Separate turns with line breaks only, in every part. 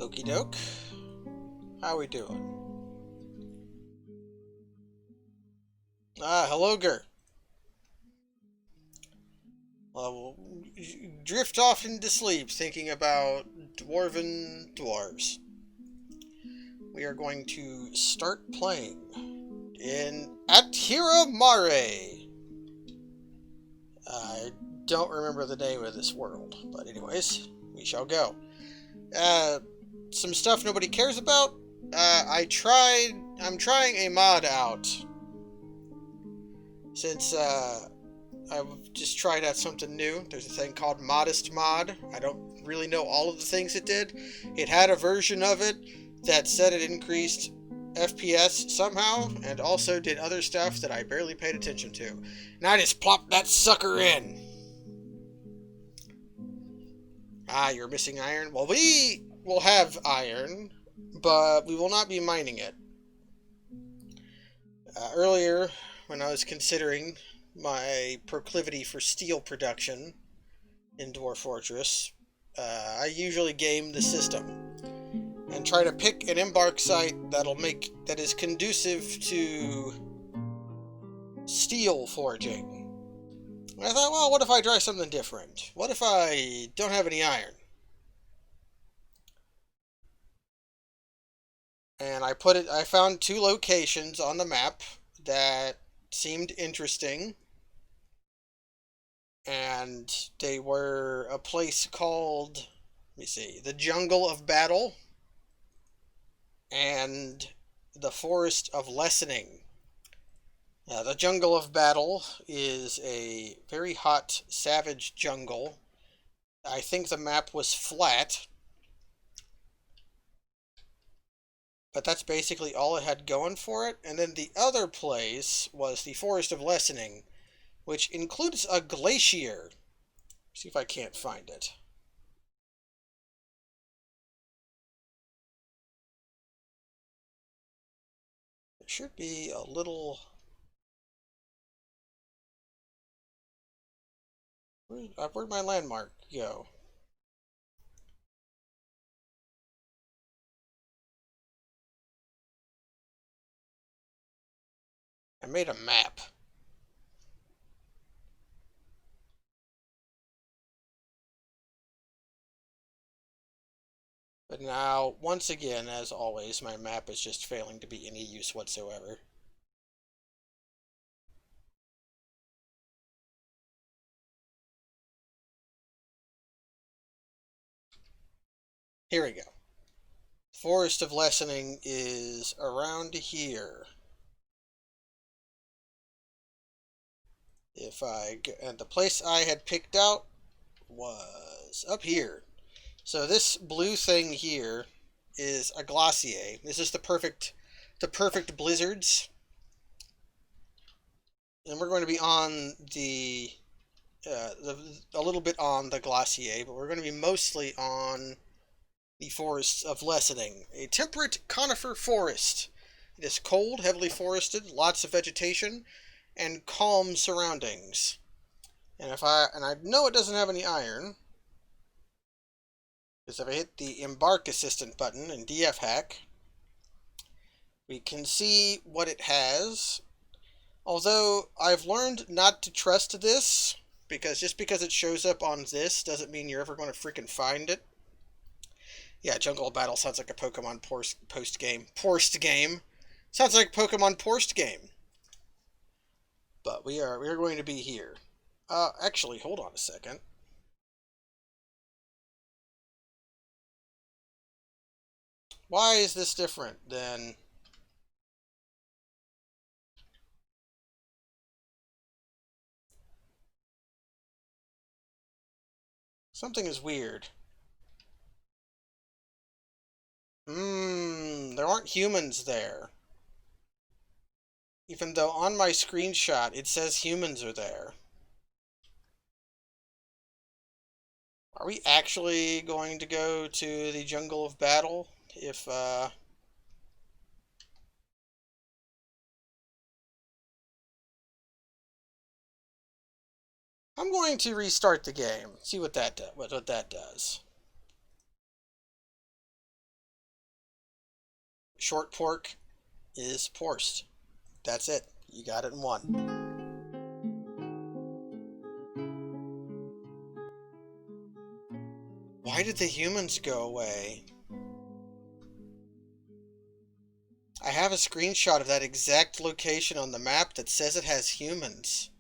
Okie doke. How we doing? Hello, Ger. Well, we'll drift off into sleep thinking about dwarven dwarves. We are going to start playing in Atira Mare. I don't remember the name of this world, but anyways, we shall go. Some stuff nobody cares about. I'm trying a mod out since I've just tried out something new. There's a thing called Modest Mod. I don't really know all of the things it did. It had a version of it that said it increased FPS somehow, and also did other stuff that I barely paid attention to. And I just plopped that sucker in. You're missing iron? Well, we will have iron, but we will not be mining it. Earlier, when I was considering my proclivity for steel production in Dwarf Fortress, I usually game the system and try to pick an embark site that is conducive to steel forging. And I thought, well, what if I try something different? What if I don't have any iron? And I found two locations on the map that seemed interesting. And they were a place called, let me see, the Jungle of Battle and the Forest of Lessening. The Jungle of Battle is a very hot, savage jungle. I think the map was flat, but that's basically all it had going for it. And then the other place was the Forest of Lessening, which includes a glacier. See if I can't find it. There should be a little... Where'd my landmark go? I made a map. But now, once again, as always, my map is just failing to be any use whatsoever. Here we go. Forest of Lessening is around here. And the place I had picked out was up here. So this blue thing here is a glacier. This is the perfect blizzards. And we're going to be on a little bit on the glacier, but we're going to be mostly on the forests of Lessening, a temperate conifer forest. It is cold, heavily forested, lots of vegetation, and calm surroundings. And I know it doesn't have any iron, because if I hit the Embark Assistant button in DF Hack, we can see what it has. Although I've learned not to trust this, because just because it shows up on this doesn't mean you're ever going to freaking find it. Yeah, Jungle Battle sounds like a Pokemon post game. Porst game. Sounds like Pokemon Porst game. But we are going to be here. Actually, hold on a second. Why is this different than... Something is weird. There aren't humans there. Even though on my screenshot it says humans are there. Are we actually going to go to the Jungle of Battle? I'm going to restart the game. See what that does. short pork is porced. That's it. You got it in one. Why did the humans go away? I have a screenshot of that exact location on the map that says it has humans.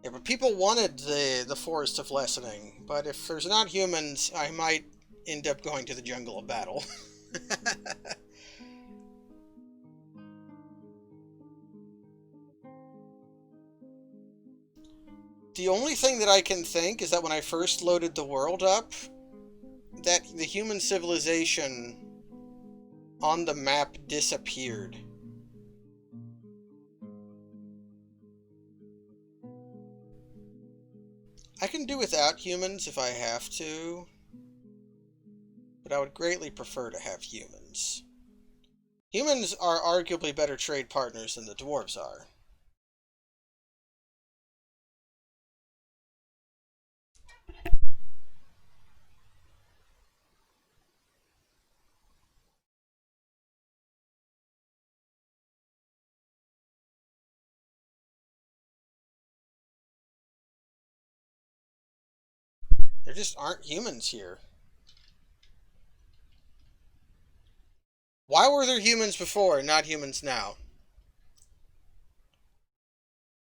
Yeah, but people wanted the Forest of Lessening, but if there's not humans, I might end up going to the Jungle of Battle. The only thing that I can think is that when I first loaded the world up, that the human civilization on the map disappeared. I can do without humans if I have to, but I would greatly prefer to have humans. Humans are arguably better trade partners than the dwarves are. There just aren't humans here. Why were there humans before and not humans now?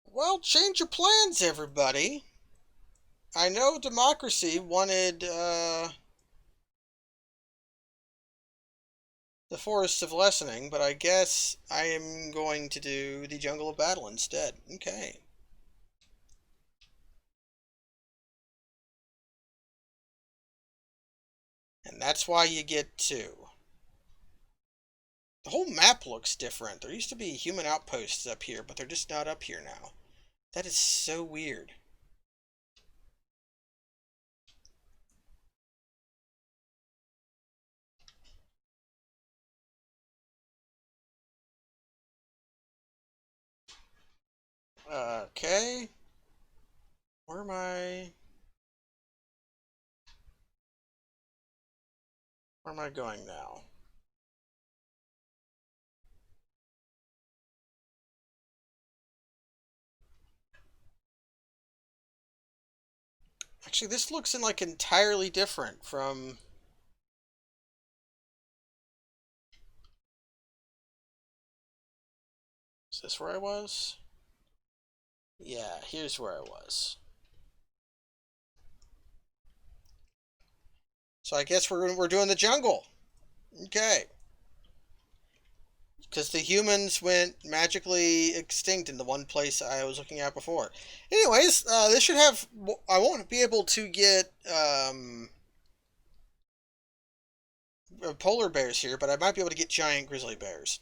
Well, change your plans, everybody. I know democracy wanted the Forests of Lessening, but I guess I am going to do the Jungle of Battle instead. Okay. And that's why you get two. The whole map looks different. There used to be human outposts up here, but they're just not up here now. That is so weird. Okay. Where am I? Where am I going now? Actually, this looks like entirely different from... Is this where I was? Yeah, here's where I was. So I guess we're doing the jungle. Okay. Because the humans went magically extinct in the one place I was looking at before. Anyways, this should have... I won't be able to get polar bears here, but I might be able to get giant grizzly bears.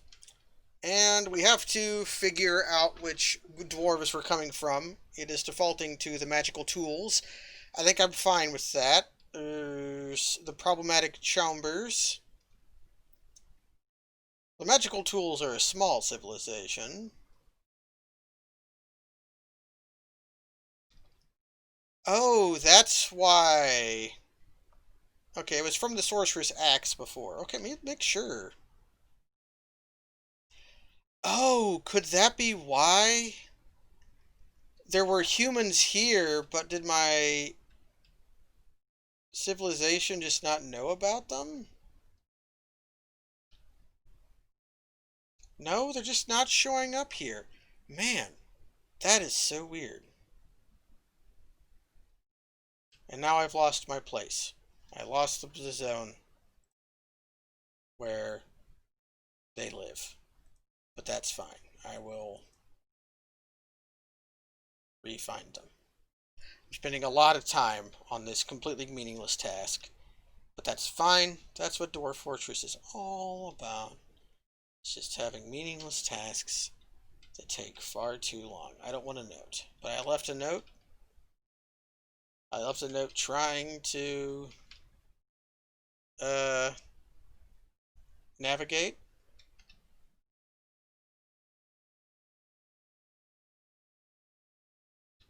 And we have to figure out which dwarves we're coming from. It is defaulting to the magical tools. I think I'm fine with that. There's the problematic chambers. The magical tools are a small civilization. Oh, that's why. Okay, it was from the sorcerer's axe before. Okay, make sure. Oh, could that be why? There were humans here, but did my civilization just not know about them? No, they're just not showing up here. Man, that is so weird. And now I've lost my place. I lost the zone where they live. But that's fine. I will re-find them. I'm spending a lot of time on this completely meaningless task. But that's fine. That's what Dwarf Fortress is all about. It's just having meaningless tasks that take far too long. I don't want a note. But I left a note. I left a note trying to navigate.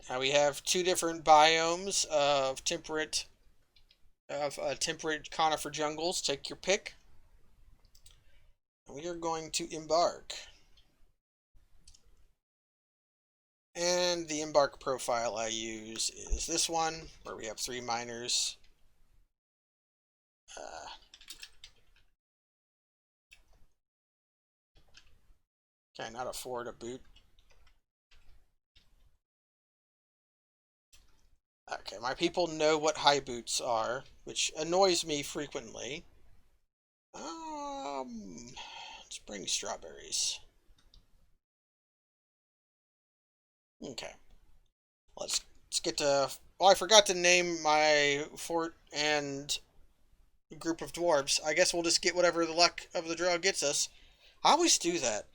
Now we have two different biomes of temperate conifer jungles. Take your pick. We are going to embark. And the embark profile I use is this one, where we have 3 miners. Cannot afford a boot. Okay, my people know what high boots are, which annoys me frequently. Let's bring strawberries. Okay. Let's get to... Oh, I forgot to name my fort and group of dwarves. I guess we'll just get whatever the luck of the draw gets us. I always do that.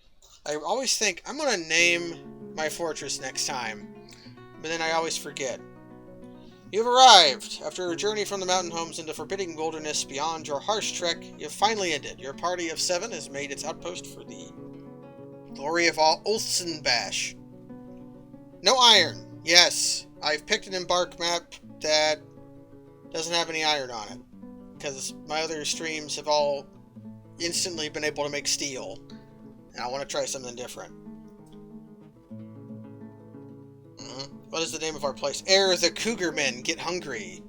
I always think, I'm going to name my fortress next time. But then I always forget. You've arrived! After a journey from the mountain homes into forbidding wilderness beyond your harsh trek, you've finally ended. Your party of 7 has made its outpost for the glory of all Ulsenbash. No iron! Yes, I've picked an embark map that doesn't have any iron on it. Because my other streams have all instantly been able to make steel. And I want to try something different. What is the name of our place? Ere the Cougar Men get hungry.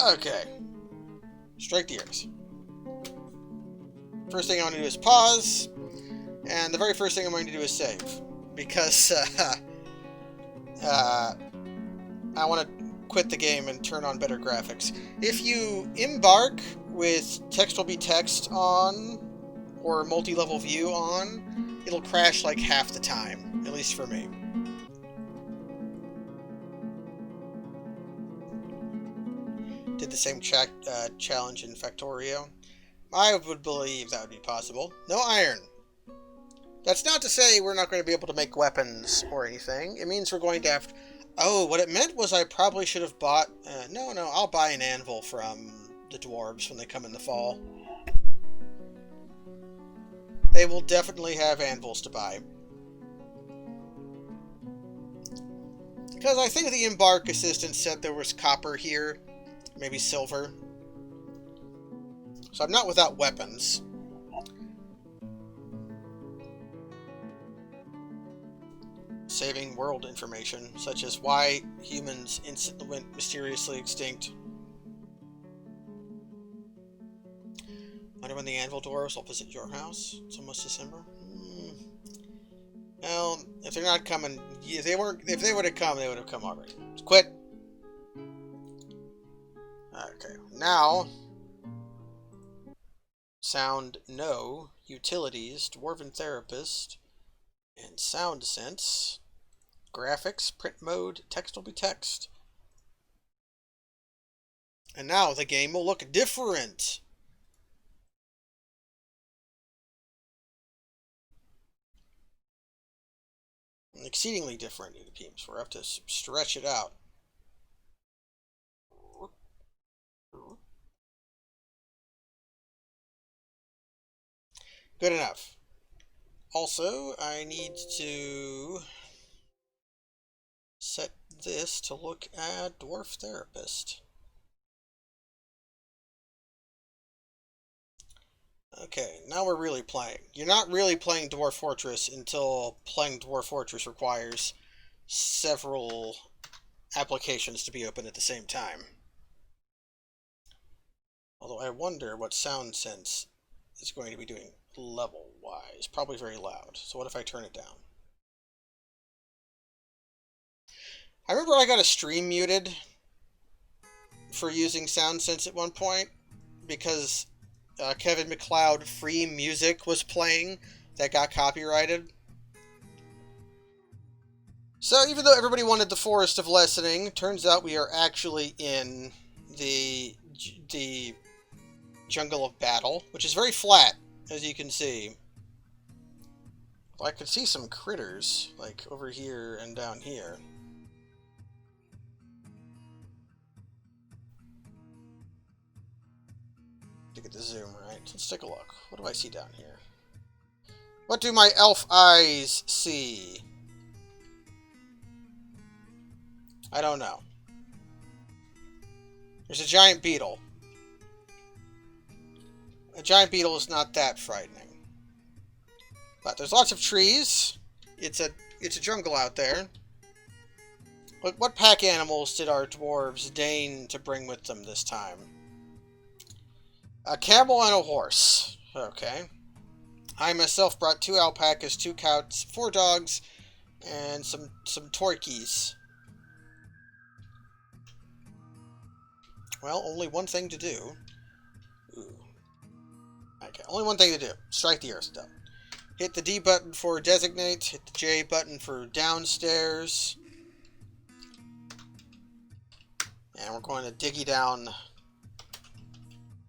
Okay. Strike the earth. First thing I want to do is pause. And the very first thing I'm going to do is save. Because, I want to quit the game and turn on better graphics. If you embark with text will be text on, or multi-level view on, it'll crash like half the time, at least for me. Did the same challenge in Factorio. I would believe that would be possible. No iron. That's not to say we're not going to be able to make weapons or anything. It means we're going to have to... Oh, what it meant was I probably should have bought... No, I'll buy an anvil from the dwarves when they come in the fall. They will definitely have anvils to buy. Because I think the embark assistant said there was copper here. Maybe silver. So I'm not without weapons. Saving world information, such as why humans instantly went mysteriously extinct. Wonder when the anvil dwarves will visit your house. It's almost December. Well, if they're not coming, if they would have come, they would have come already. Just quit. Okay, now sound no, utilities, dwarven therapist, and sound sense, graphics, print mode, text will be text. And now the game will look different. Exceedingly different, it seems. We'll have to stretch it out. Good enough. Also, I need to set this to look at Dwarf Therapist. Okay, now we're really playing. You're not really playing Dwarf Fortress until playing Dwarf Fortress requires several applications to be open at the same time. Although I wonder what sound sense is going to be doing level-wise. Probably very loud. So what if I turn it down? I remember I got a stream muted for using sound sense at one point because Kevin MacLeod free music was playing that got copyrighted. So even though everybody wanted the Forest of Lessening, turns out we are actually in the Jungle of Battle, which is very flat, as you can see. Well, I could see some critters, like over here and down here. To get the zoom right. Let's take a look. What do I see down here? What do my elf eyes see? I don't know. There's a giant beetle. A giant beetle is not that frightening. But there's lots of trees. It's a jungle out there. But what pack animals did our dwarves deign to bring with them this time? A camel and a horse. Okay. I myself brought 2 alpacas, 2 cows, 4 dogs, and some turkeys. Well, only one thing to do. Ooh. Okay, only one thing to do. Strike the earth stone. Hit the D button for designate. Hit the J button for downstairs. And we're going to diggy down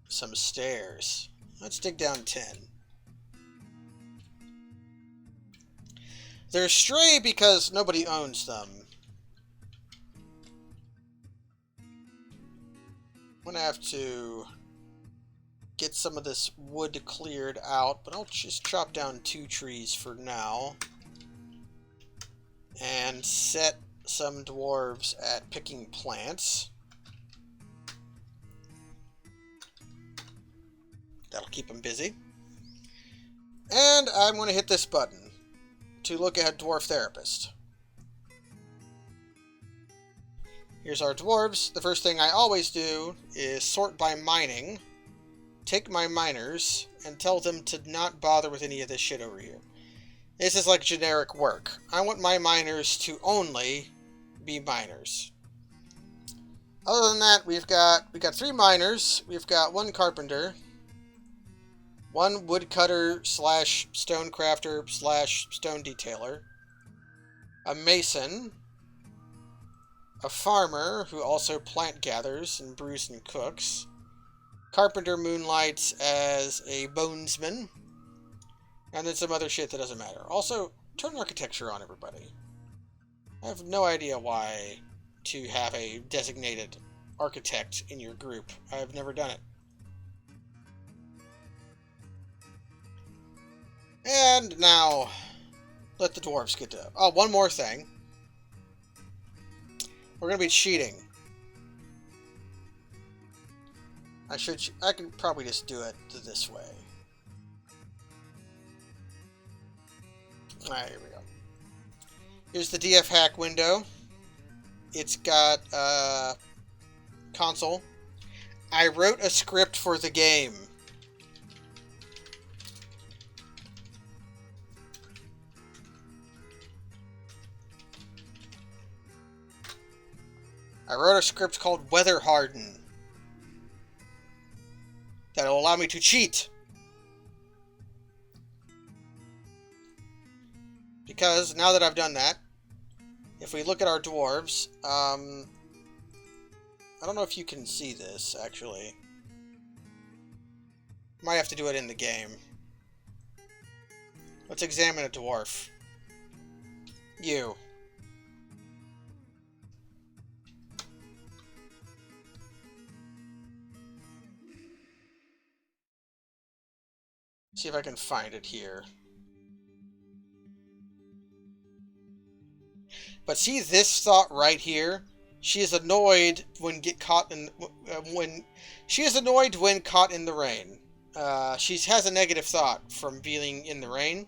some stairs. Let's dig down 10. They're stray because nobody owns them. I'm going to have to get some of this wood cleared out, but I'll just chop down 2 trees for now. And set some dwarves at picking plants. That'll keep them busy. And I'm going to hit this button to look at Dwarf Therapist. Here's our dwarves. The first thing I always do is sort by mining, take my miners, and tell them to not bother with any of this shit over here. This is like generic work. I want my miners to only be miners. Other than that, we've got 3 miners, we've got 1 carpenter, 1 woodcutter / stonecrafter / stone detailer, a mason, a farmer who also plant gathers and brews and cooks, carpenter moonlights as a bonesman, and then some other shit that doesn't matter. Also, turn architecture on, everybody. I have no idea why to have a designated architect in your group. I've never done it. And now, let the dwarves get to... Oh, one more thing. We're going to be cheating. I can probably just do it this way. Alright, here we go. Here's the DF hack window. It's got console. I wrote a script for the game. I wrote a script called Weather Harden that'll allow me to cheat. Because now that I've done that, if we look at our dwarves, I don't know if you can see this, actually. Might have to do it in the game. Let's examine a dwarf. You. See if I can find it here. But see this thought right here? She is annoyed when caught in the rain. She has a negative thought from being in the rain.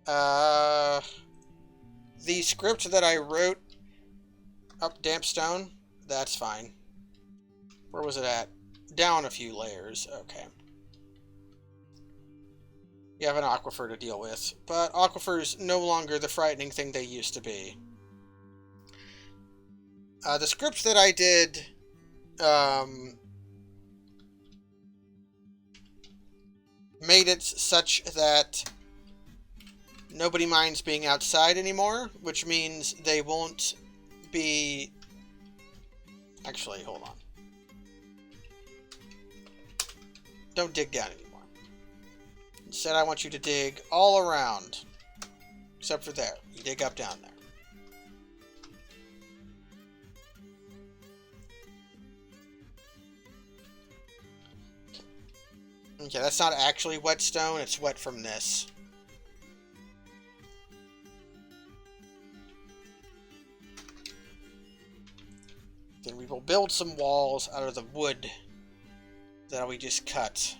The script that I wrote up damp stone, that's fine. Where was it at? Down a few layers. Okay. You have an aquifer to deal with, but aquifers no longer the frightening thing they used to be. The script that I did made it such that nobody minds being outside anymore, which means they won't be... Actually, hold on. Don't dig down anymore. Instead, I want you to dig all around. Except for there. You dig up down there. Okay, that's not actually wet stone. It's wet from this. Then we will build some walls out of the wood that we just cut.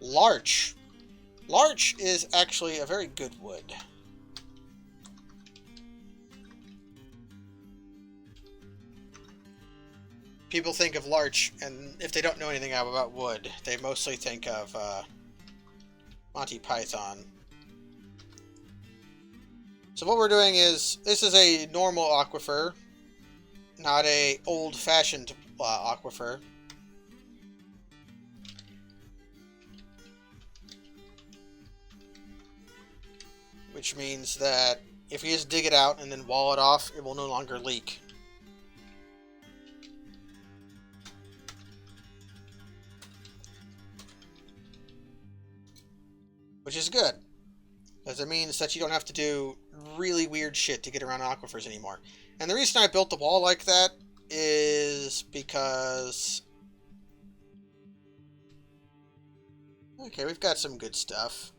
Larch. Larch is actually a very good wood. People think of larch, and if they don't know anything about wood, they mostly think of Monty Python. So what we're doing is, this is a normal aquifer, not a old-fashioned aquifer. Which means that if you just dig it out and then wall it off, it will no longer leak. Which is good, because it means that you don't have to do really weird shit to get around aquifers anymore. And the reason I built the wall like that is because... Okay, we've got some good stuff.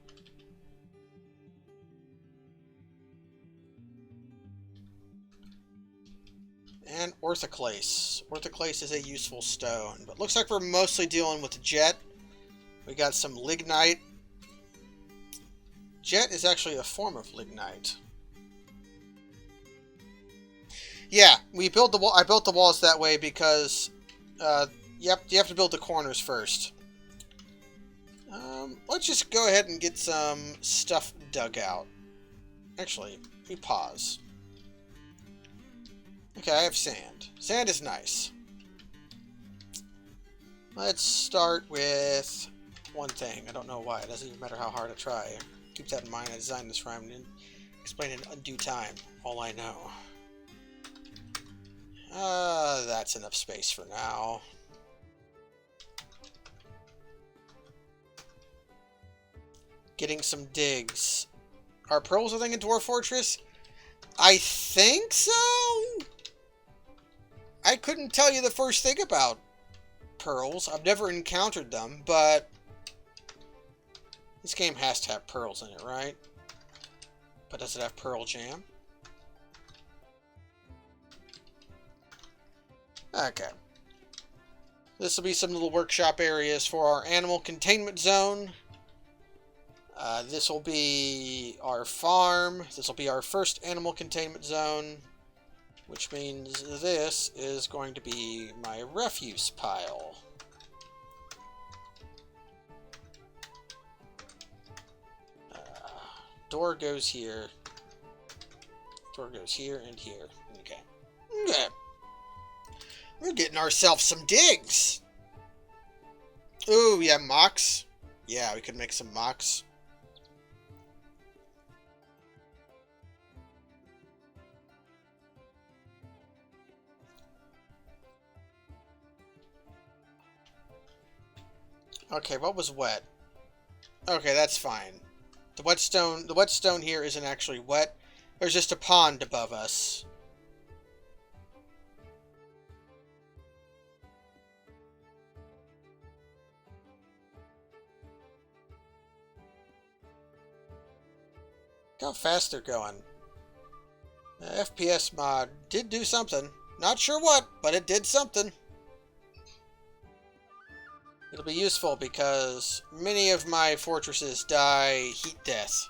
And orthoclase. Orthoclase is a useful stone, but looks like we're mostly dealing with jet. We got some lignite. Jet is actually a form of lignite. Yeah, we built the wall. I built the walls that way because, yep, you have to build the corners first. Let's just go ahead and get some stuff dug out. Actually, we pause. Okay, I have sand. Sand is nice. Let's start with one thing. I don't know why. It doesn't even matter how hard I try. Keep that in mind. I designed this rhyme and explain it in due time. All I know. That's enough space for now. Getting some digs. Are pearls a thing in Dwarf Fortress? I think so? I couldn't tell you the first thing about pearls. I've never encountered them, but this game has to have pearls in it, right? But does it have Pearl Jam? Okay. This will be some little workshop areas for our animal containment zone. This will be our farm. This will be our first animal containment zone, which means this is going to be my refuse pile. Door goes here. Door goes here and here. Okay. Okay. We're getting ourselves some digs. Ooh, yeah, mocks. Yeah, we could make some mocks. Okay, what was wet? Okay, that's fine. The whetstone here isn't actually wet. There's just a pond above us. Look how fast they're going. The FPS mod did do something. Not sure what, but it did something. It'll be useful because many of my fortresses die heat death.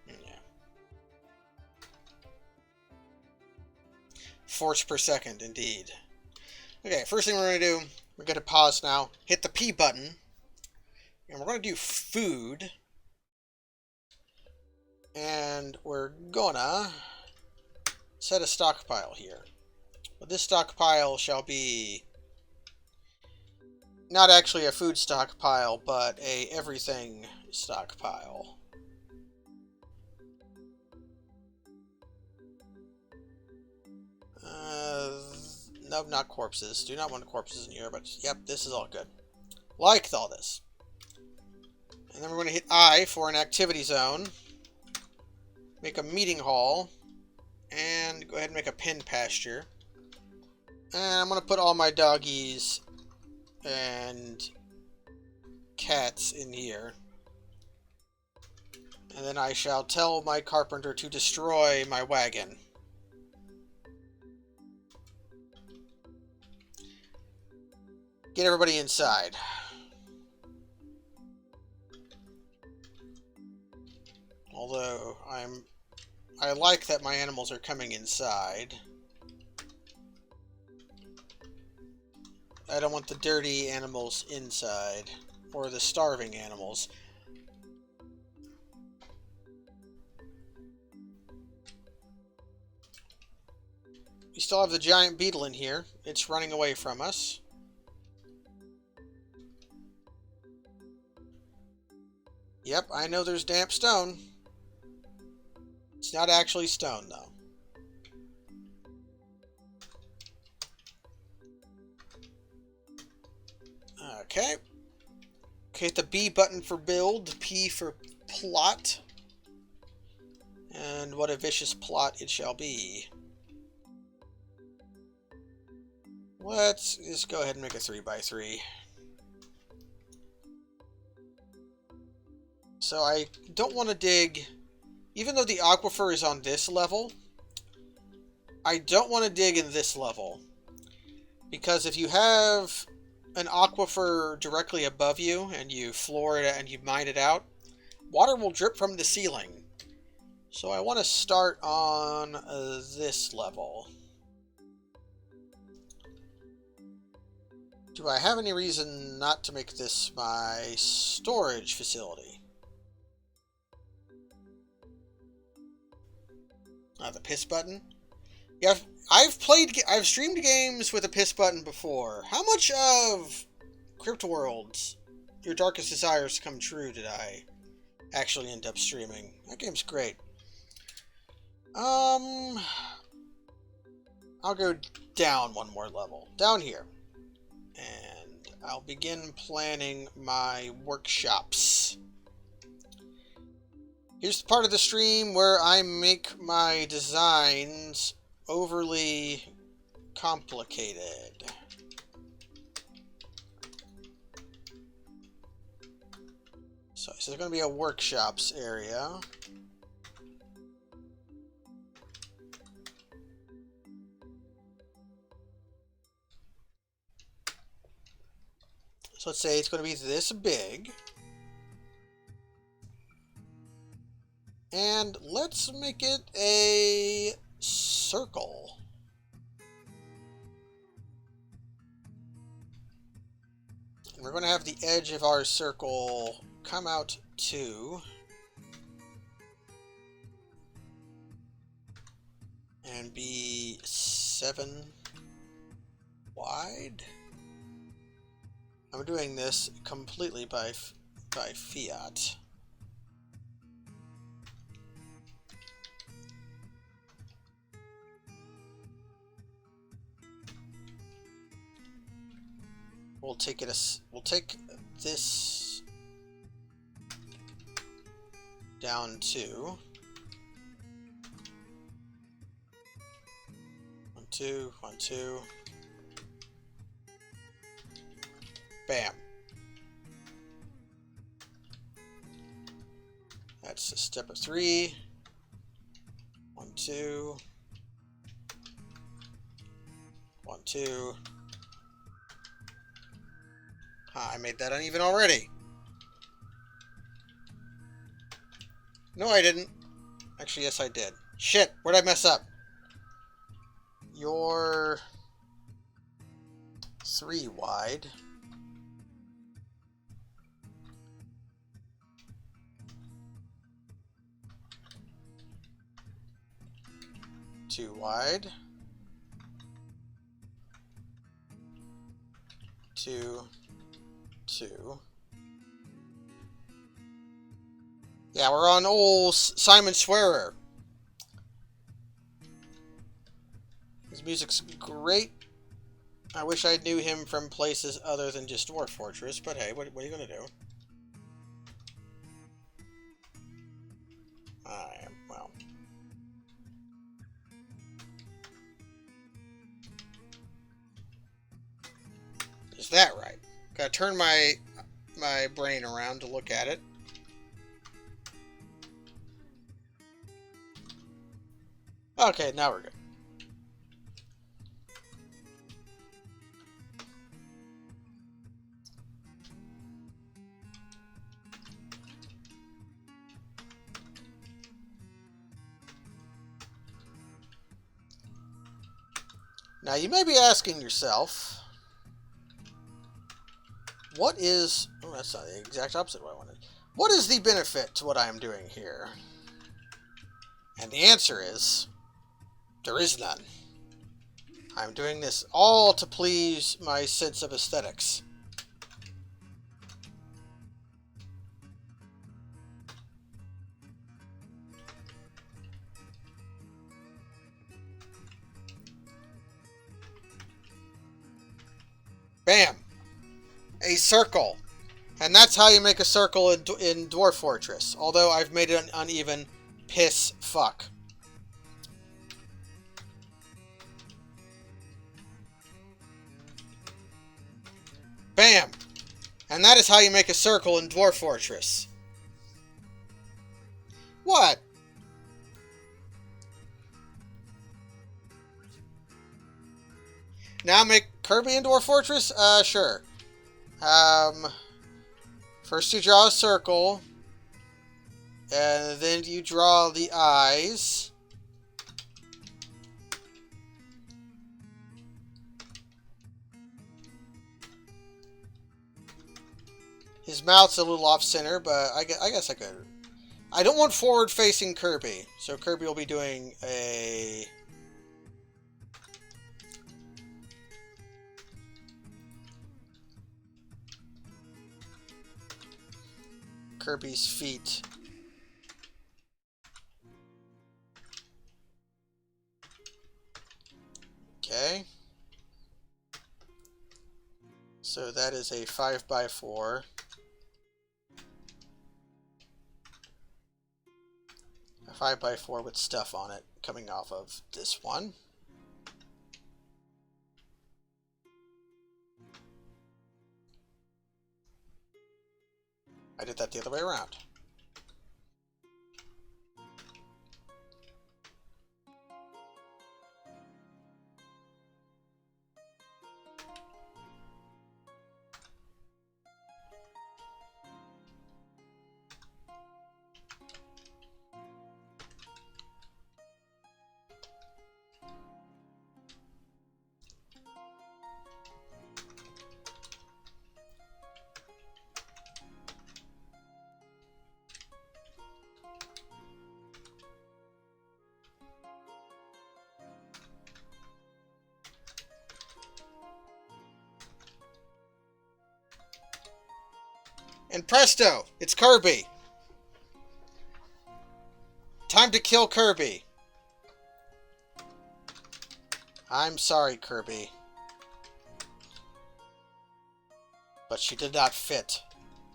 Yeah. Forts per second, indeed. Okay, first thing we're going to do, we're going to pause now, hit the P button, and we're going to do food. And we're gonna set a stockpile here. But this stockpile shall be not actually a food stockpile, but a everything stockpile. No, not corpses. Do not want corpses in here, but yep, this is all good. Like all this. And then we're going to hit I for an activity zone. Make a meeting hall. And go ahead and make a pen pasture. And I'm going to put all my doggies and cats in here. And then I shall tell my carpenter to destroy my wagon. Get everybody inside. Although I like that my animals are coming inside. I don't want the dirty animals inside, or the starving animals. We still have the giant beetle in here. It's running away from us. Yep, I know there's damp stone. It's not actually stone, though. Okay. Hit the B button for build, the P for plot. And what a vicious plot it shall be. Let's just go ahead and make a 3x3. So I don't want to dig, even though the aquifer is on this level, I don't want to dig in this level. Because if you have an aquifer directly above you and you floor it and you mine it out, water will drip from the ceiling. So I want to start on this level. Do I have any reason not to make this my storage facility? The piss button? Yeah, I've streamed games with a piss button before. How much of Crypt Worlds, Your Darkest Desires Come True, did I actually end up streaming? That game's great. I'll go down one more level. Down here. And I'll begin planning my workshops. Here's the part of the stream where I make my designs overly complicated. So there's going to be a workshops area. So let's say it's going to be this big. And let's make it a circle. We're going to have the edge of our circle come out 2. And be 7 wide. I'm doing this completely by fiat. We'll take this down to 1, 2, 1, 2. Bam. That's a step of 3. 1, 2. 1, 2. I made that uneven already. No, I didn't. Actually, yes, I did. Shit, where'd I mess up? You're 3 wide. Two wide. 2, 2. Yeah, we're on old Simon Swearer. His music's great. I wish I knew him from places other than just Dwarf Fortress, but hey, what are you gonna do? Well. Is that right? Gotta turn my brain around to look at it. Okay, now we're good. Now, you may be asking yourself, what is... Oh, that's not the exact opposite of what I wanted. What is the benefit to what I am doing here? And the answer is, there is none. I'm doing this all to please my sense of aesthetics. Bam! A circle. And that's how you make a circle in Dwarf Fortress. Although I've made it an uneven piss fuck. Bam! And that is how you make a circle in Dwarf Fortress. What? Now make Kirby in Dwarf Fortress? Sure. First you draw a circle. And then you draw the eyes. His mouth's a little off-center, but I guess I could. I don't want forward-facing Kirby, so Kirby will be doing a... Kirby's feet. Okay. So that is a 5x4. A 5x4 with stuff on it coming off of this one. I did that the other way around. And presto, it's Kirby. Time to kill Kirby. I'm sorry, Kirby. But she did not fit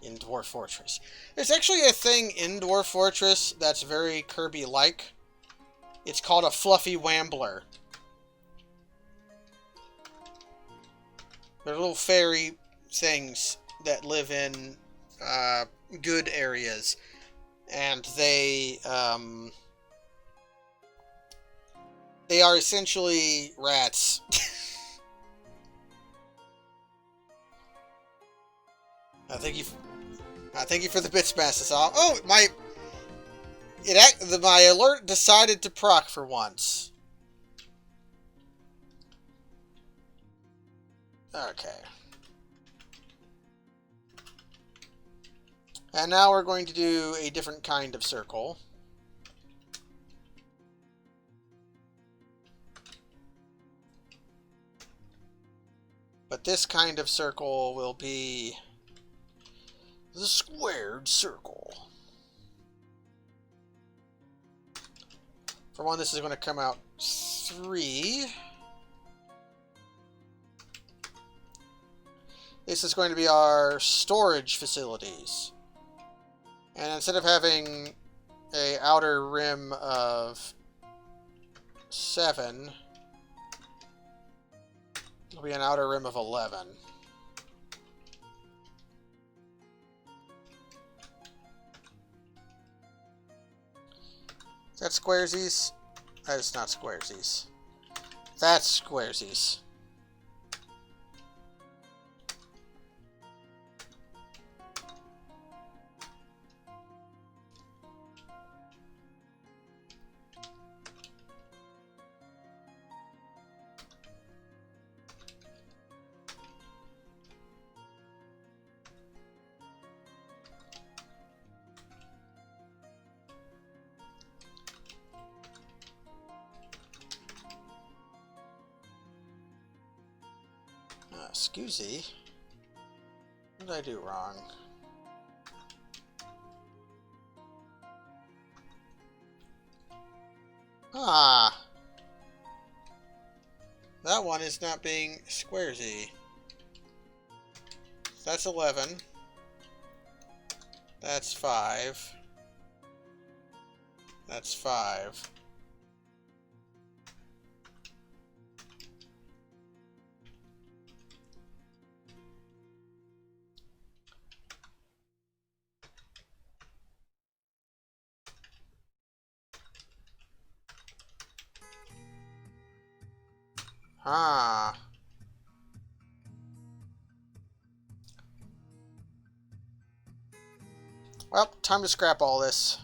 in Dwarf Fortress. There's actually a thing in Dwarf Fortress that's very Kirby-like. It's called a fluffy wambler. They're little fairy things that live in good areas, and they are essentially rats. Thank you for the bits, Master. Oh, my alert decided to proc for once. Okay. And now we're going to do a different kind of circle. But this kind of circle will be the squared circle. For one, this is going to come out 3. This is going to be our storage facilities. And instead of having a outer rim of 7, it'll be an outer rim of 11. Is that squaresies? That's not squaresies. That's squaresies. Excusey. What did I do wrong? Ah! That one is not being squaresy. That's 11. That's 5. That's 5. Ah. Well, time to scrap all this.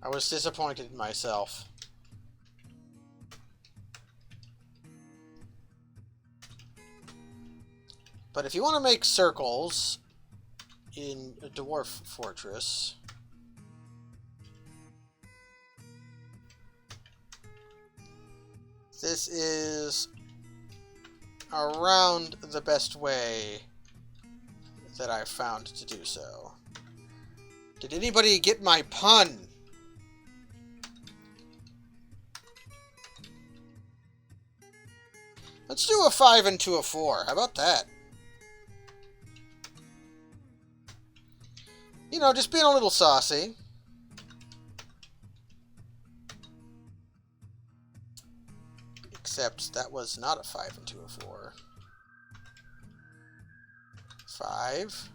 I was disappointed in myself. But if you want to make circles in a dwarf fortress, this is around the best way that I've found to do so. Did anybody get my pun? Let's do a 5 into a 4. How about that? You know, just being a little saucy. Except that was not a 5 into a 4. 5.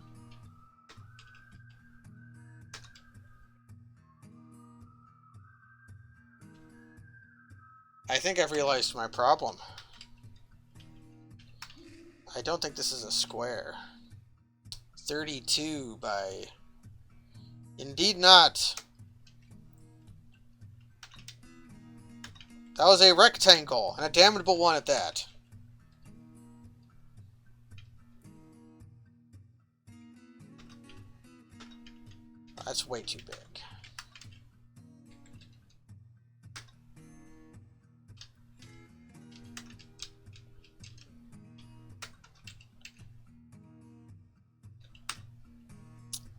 I think I've realized my problem. I don't think this is a square. 32 by... Indeed not. That was a rectangle, and a damnable one at that. That's way too big.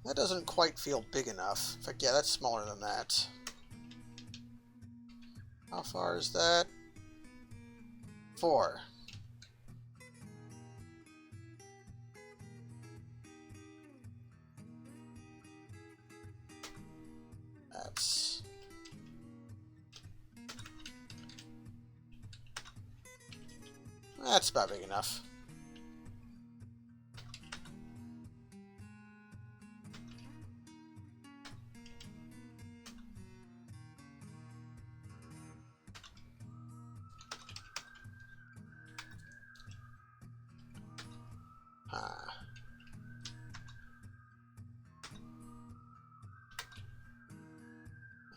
That doesn't quite feel big enough. In fact, yeah, that's smaller than that. How far is that? 4. That's about big enough.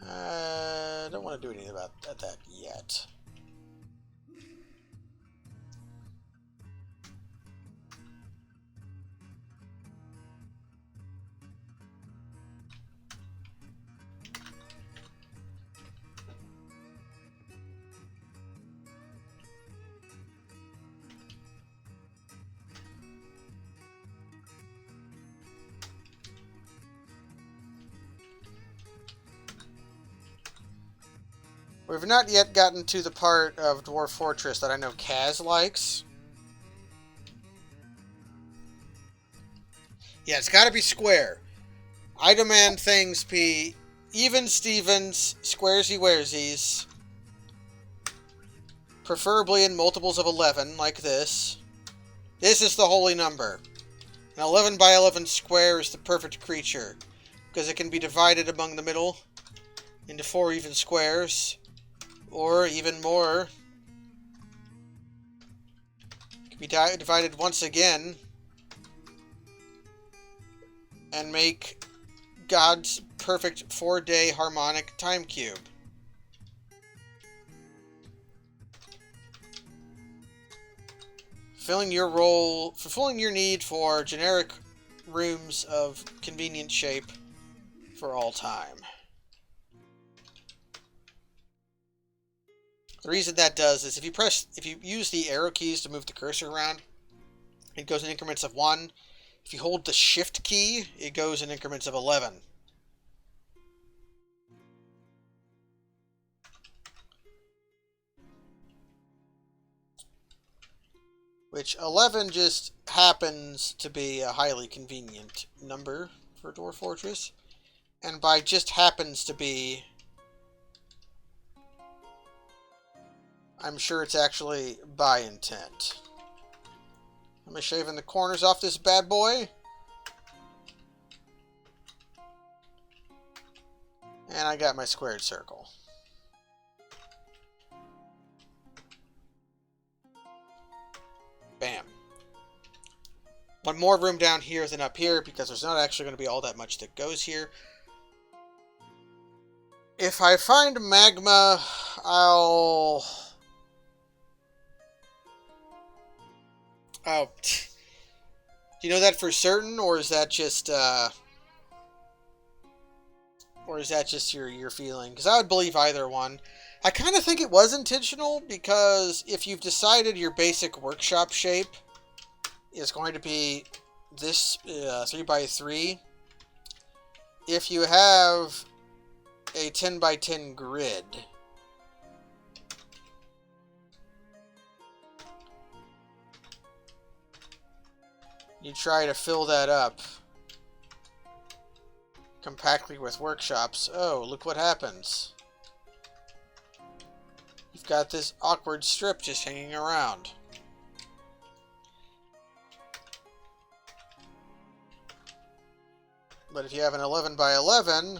I don't want to do anything about that yet. We've not yet gotten to the part of Dwarf Fortress that I know Kaz likes. Yeah, it's got to be square. I demand things be even Stevens, squaresy wearsies. Preferably in multiples of 11, like this. This is the holy number. An 11 by 11 square is the perfect creature, because it can be divided among the middle into 4 even squares, or even more. It can be divided once again and make God's perfect 4-day harmonic time cube. Fulfilling your need for generic rooms of convenient shape for all time. The reason that does is if you use the arrow keys to move the cursor around, it goes in increments of 1. If you hold the shift key, it goes in increments of 11. Which 11 just happens to be a highly convenient number for Dwarf Fortress. And by just happens to be, I'm sure it's actually by intent. Am I shaving the corners off this bad boy? And I got my squared circle. Bam. One more room down here than up here, because there's not actually going to be all that much that goes here. If I find magma, I'll... Oh, do you know that for certain, or is that just your feeling? Because I would believe either one. I kind of think it was intentional, because if you've decided your basic workshop shape is going to be this 3x3, if you have a 10x10 grid, you try to fill that up compactly with workshops. Oh, look what happens. You've got this awkward strip just hanging around. But if you have an 11 by 11,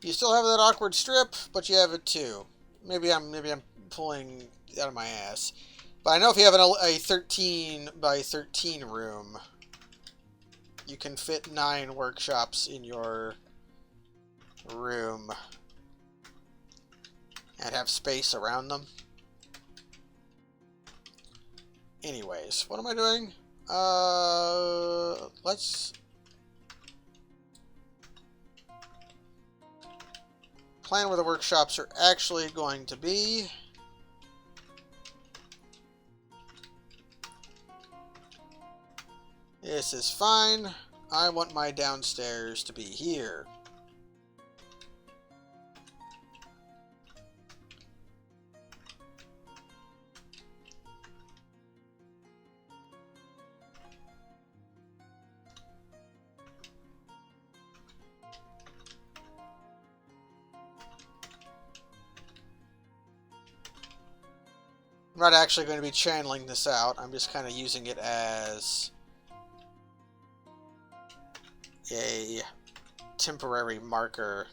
you still have that awkward strip, but you have it too. Maybe I'm pulling out of my ass. But I know if you have a 13 by 13 room, you can fit 9 workshops in your room and have space around them. Anyways, what am I doing? Let's plan where the workshops are actually going to be. This is fine. I want my downstairs to be here. I'm not actually going to be channeling this out. I'm just kind of using it as a temporary marker.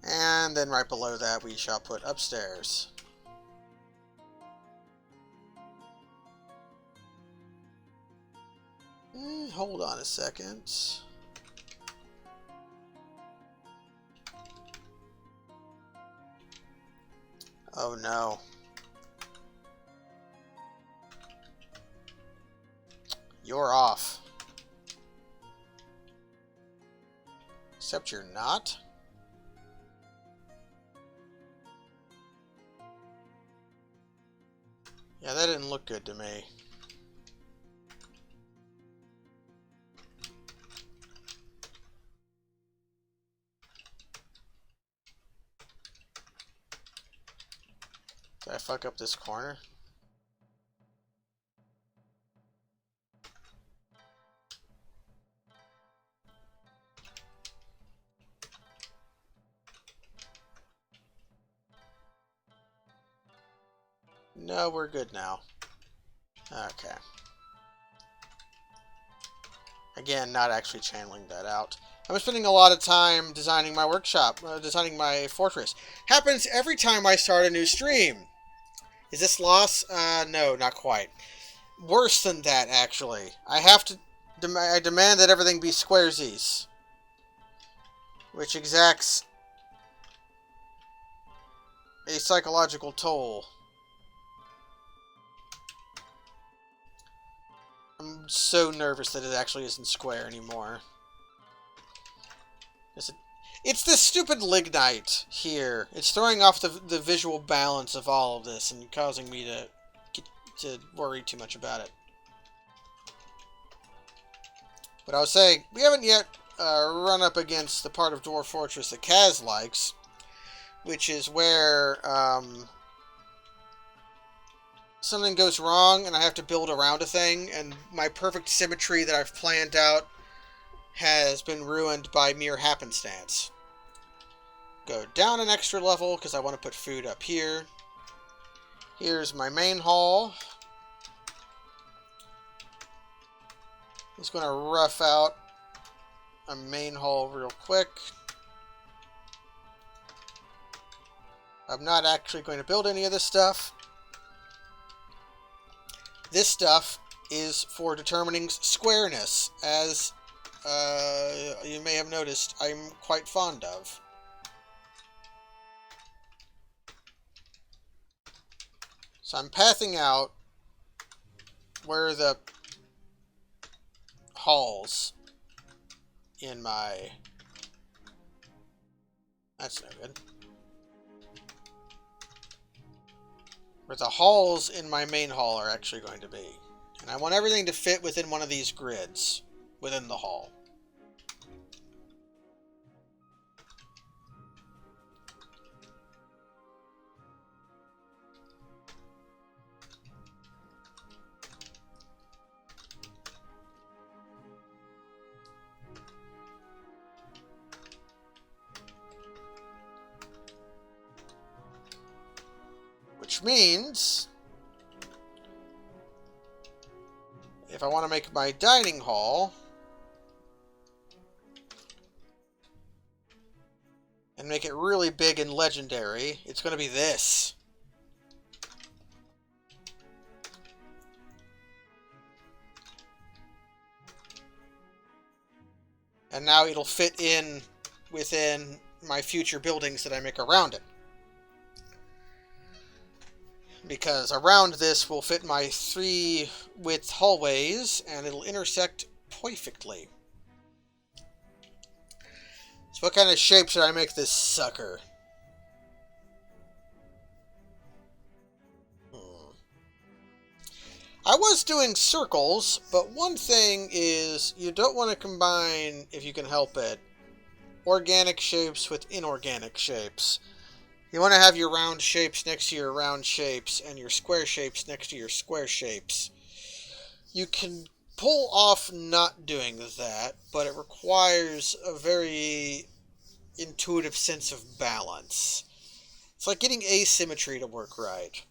And then right below that we shall put upstairs. Hold on a second. Oh no. You're off. Except you're not. Yeah, that didn't look good to me. Did I fuck up this corner? No, we're good now. Okay. Again, not actually channeling that out. I'm spending a lot of time designing my workshop, designing my fortress. Happens every time I start a new stream. Is this loss? No, not quite. Worse than that, actually. I have to... I demand that everything be squaresies. Which exacts a psychological toll. I'm so nervous that it actually isn't square anymore. It's this stupid lignite here. It's throwing off the visual balance of all of this and causing me to worry too much about it. But I was saying, we haven't yet run up against the part of Dwarf Fortress that Kaz likes, which is where something goes wrong and I have to build around a thing, and my perfect symmetry that I've planned out has been ruined by mere happenstance. Go down an extra level because I want to put food up here. Here's my main hall. Just going to rough out a main hall real quick. I'm not actually going to build any of this stuff. This stuff is for determining squareness, as you may have noticed I'm quite fond of. So I'm pathing out where the halls in my... That's no good. Where the halls in my main hall are actually going to be. And I want everything to fit within one of these grids within the hall. Which means, if I want to make my dining hall and make it really big and legendary, it's going to be this. And now it'll fit in within my future buildings that I make around it. Because around this will fit my 3 width hallways, and it'll intersect perfectly. So what kind of shape should I make this sucker? I was doing circles, but one thing is you don't want to combine, if you can help it, organic shapes with inorganic shapes. You want to have your round shapes next to your round shapes and your square shapes next to your square shapes. You can pull off not doing that, but it requires a very intuitive sense of balance. It's like getting asymmetry to work right.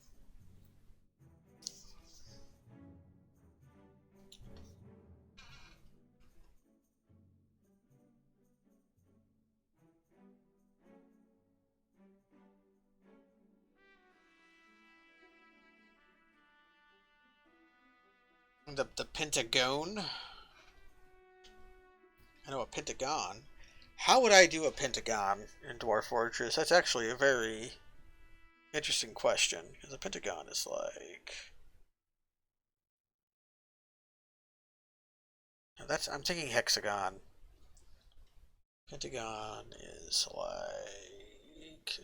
The pentagon? I know a pentagon. How would I do a pentagon in Dwarf Fortress? That's actually a very interesting question, because a pentagon is like... I'm thinking hexagon. Pentagon is like...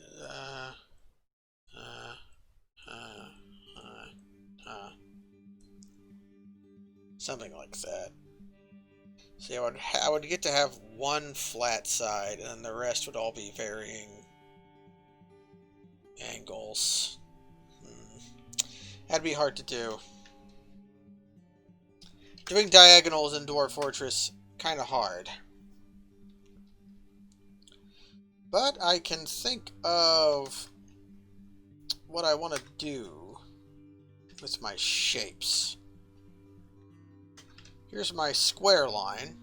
something like that. See, I would get to have one flat side, and then the rest would all be varying angles. That'd be hard to do. Doing diagonals in Dwarf Fortress, kind of hard. But I can think of what I want to do. with my shapes. Here's my square line.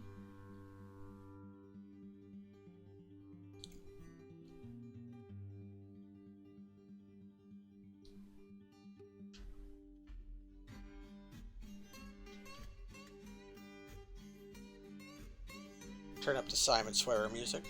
Turn up the Simon Swearer music.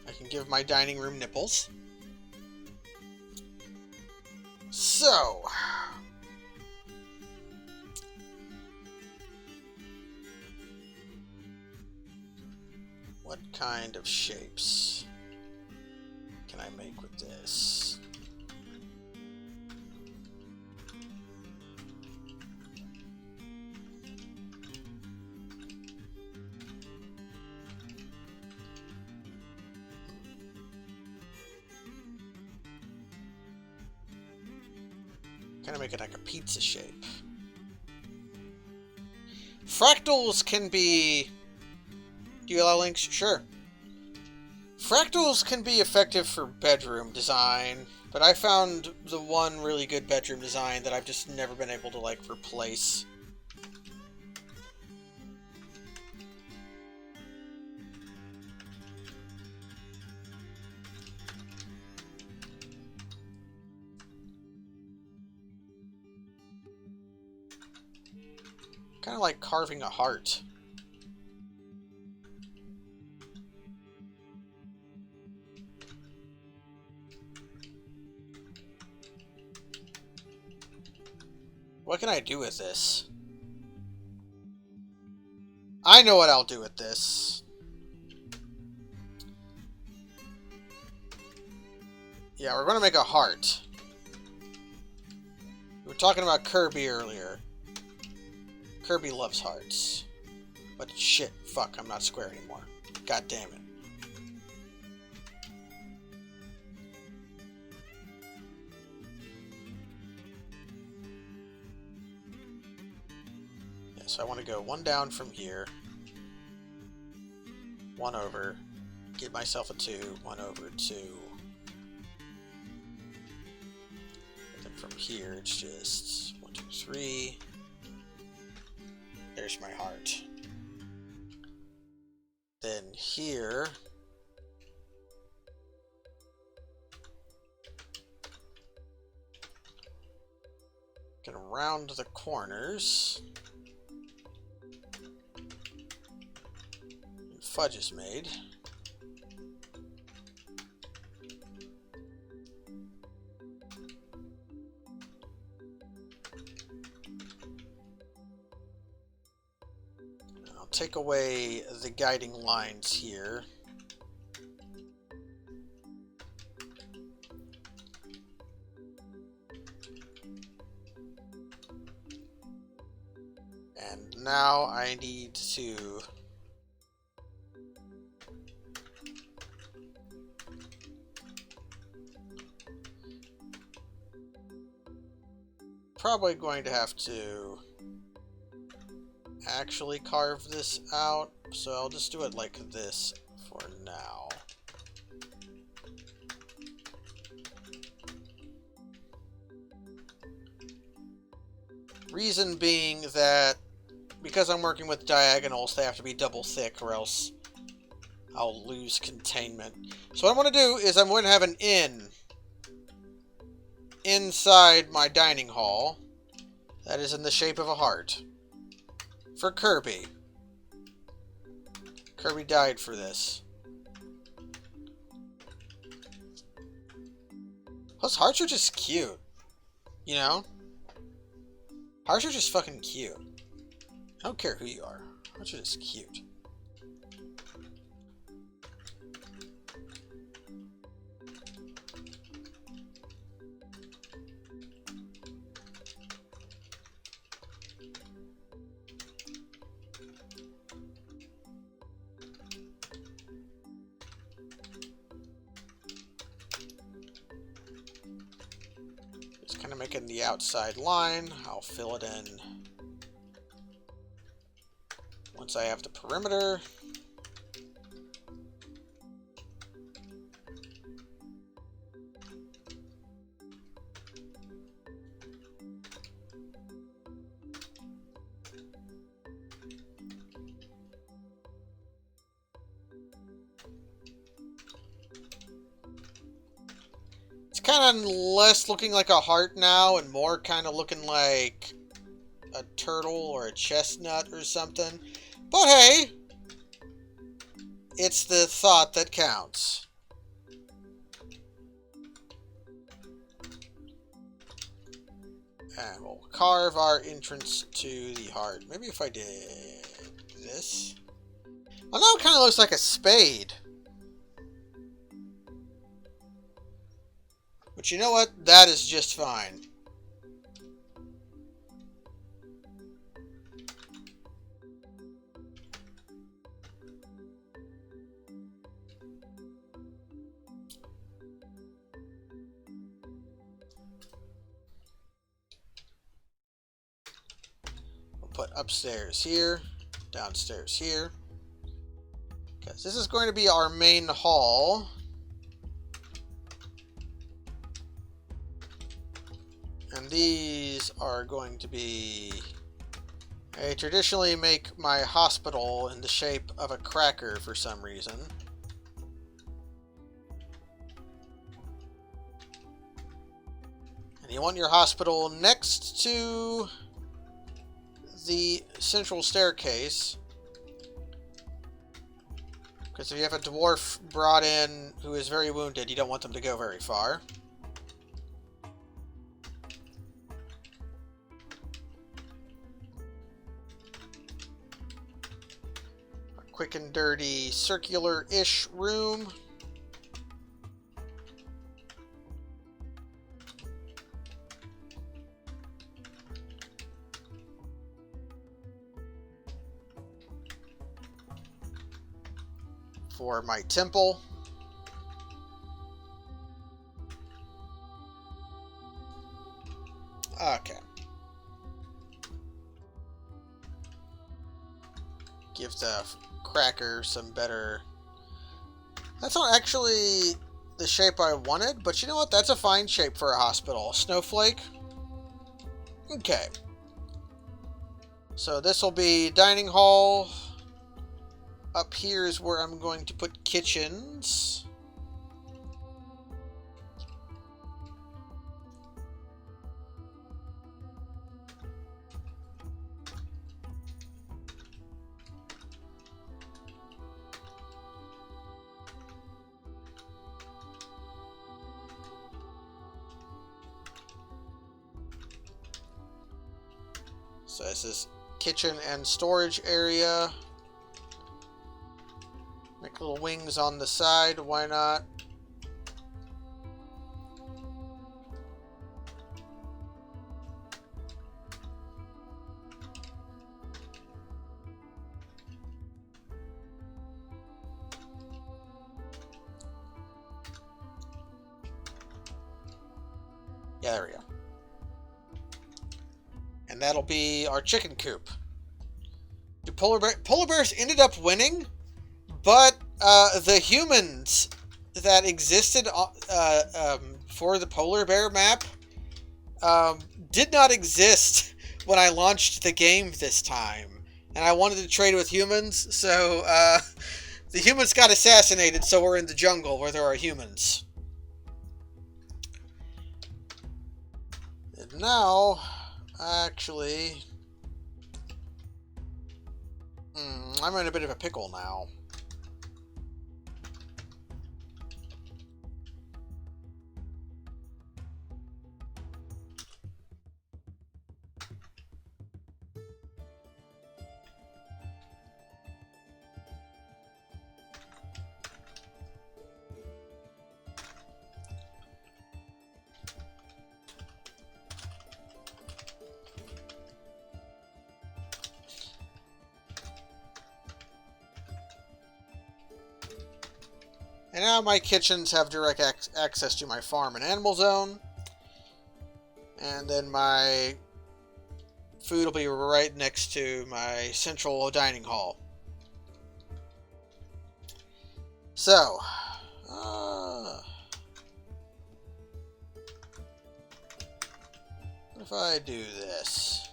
I can give my dining room nipples. So, what kind of shapes can I make with this? Kind of make it like a pizza shape. Fractals can be... Do you allow links? Sure. Fractals can be effective for bedroom design, but I found the one really good bedroom design that I've just never been able to, like, replace. Kind of like carving a heart. What can I do with this? I know what I'll do with this. Yeah, we're going to make a heart. We were talking about Kirby earlier. Kirby loves hearts. But shit, fuck, I'm not square anymore. God damn it. Yeah, so I want to go one down from here. One over. Give myself a 2. 1 over 2. And then from here, it's just 1, 2, 3. There's my heart. Then here, gonna round the corners. And fudge is made. Take away the guiding lines here. And now I need to probably going to have to actually carve this out, so I'll just do it like this for now. Reason being that because I'm working with diagonals, they have to be double thick or else I'll lose containment. So what I'm going to do is I'm going to have an inn inside my dining hall that is in the shape of a heart. For Kirby. Kirby died for this. Plus, hearts are just cute. You know? Hearts are just fucking cute. I don't care who you are. Hearts are just cute. the outside line. I'll fill it in once I have the perimeter. Kind of less looking like a heart now and more kind of looking like a turtle or a chestnut or something. But hey, it's the thought that counts. And we'll carve our entrance to the heart. Maybe if I did this. Well, now it kind of looks like a spade. But you know what? That is just fine. We'll put upstairs here, downstairs here. Because this is going to be our main hall. And these are going to be... I traditionally make my hospital in the shape of a cracker for some reason. And you want your hospital next to the central staircase. Because if you have a dwarf brought in who is very wounded, you don't want them to go very far. Quick and dirty circular-ish room. For my temple. Okay. Give the cracker some better... That's not actually the shape I wanted, but you know what? That's a fine shape for a hospital. Snowflake. Okay. So this will be dining hall. Up here is where I'm going to put kitchens. So this is kitchen and storage area. Make little wings on the side, why not? Yeah, there we go. And that'll be our chicken coop. The polar bears ended up winning, but the humans that existed for the polar bear map did not exist when I launched the game this time. And I wanted to trade with humans, so the humans got assassinated, so we're in the jungle where there are humans. And now... Actually, I'm in a bit of a pickle now. And now my kitchens have direct access to my farm and animal zone. And then my food will be right next to my central dining hall. So, what if I do this?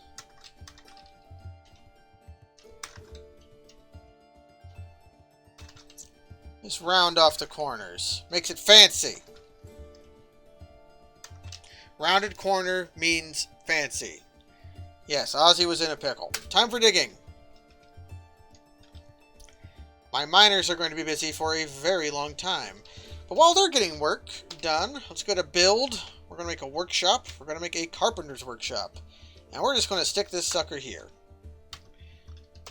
Just round off the corners. Makes it fancy. Rounded corner means fancy. Yes, Ozzy was in a pickle. Time for digging. My miners are going to be busy for a very long time. But while they're getting work done, let's go to build. We're going to make a workshop. We're going to make a carpenter's workshop. And we're just going to stick this sucker here.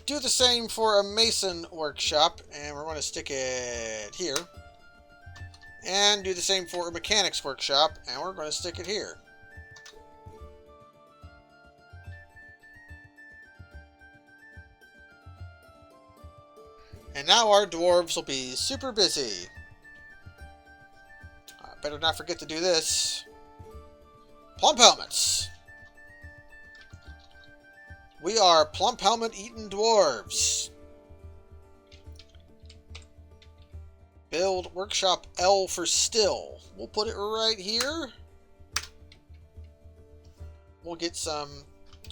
Do the same for a mason workshop. And we're going to stick it here. And do the same for a mechanics workshop. And we're going to stick it here. And now our dwarves will be super busy. Better not forget to do this. Plump helmets. We are plump helmet eating dwarves. Build workshop L for still. We'll put it right here. We'll get some...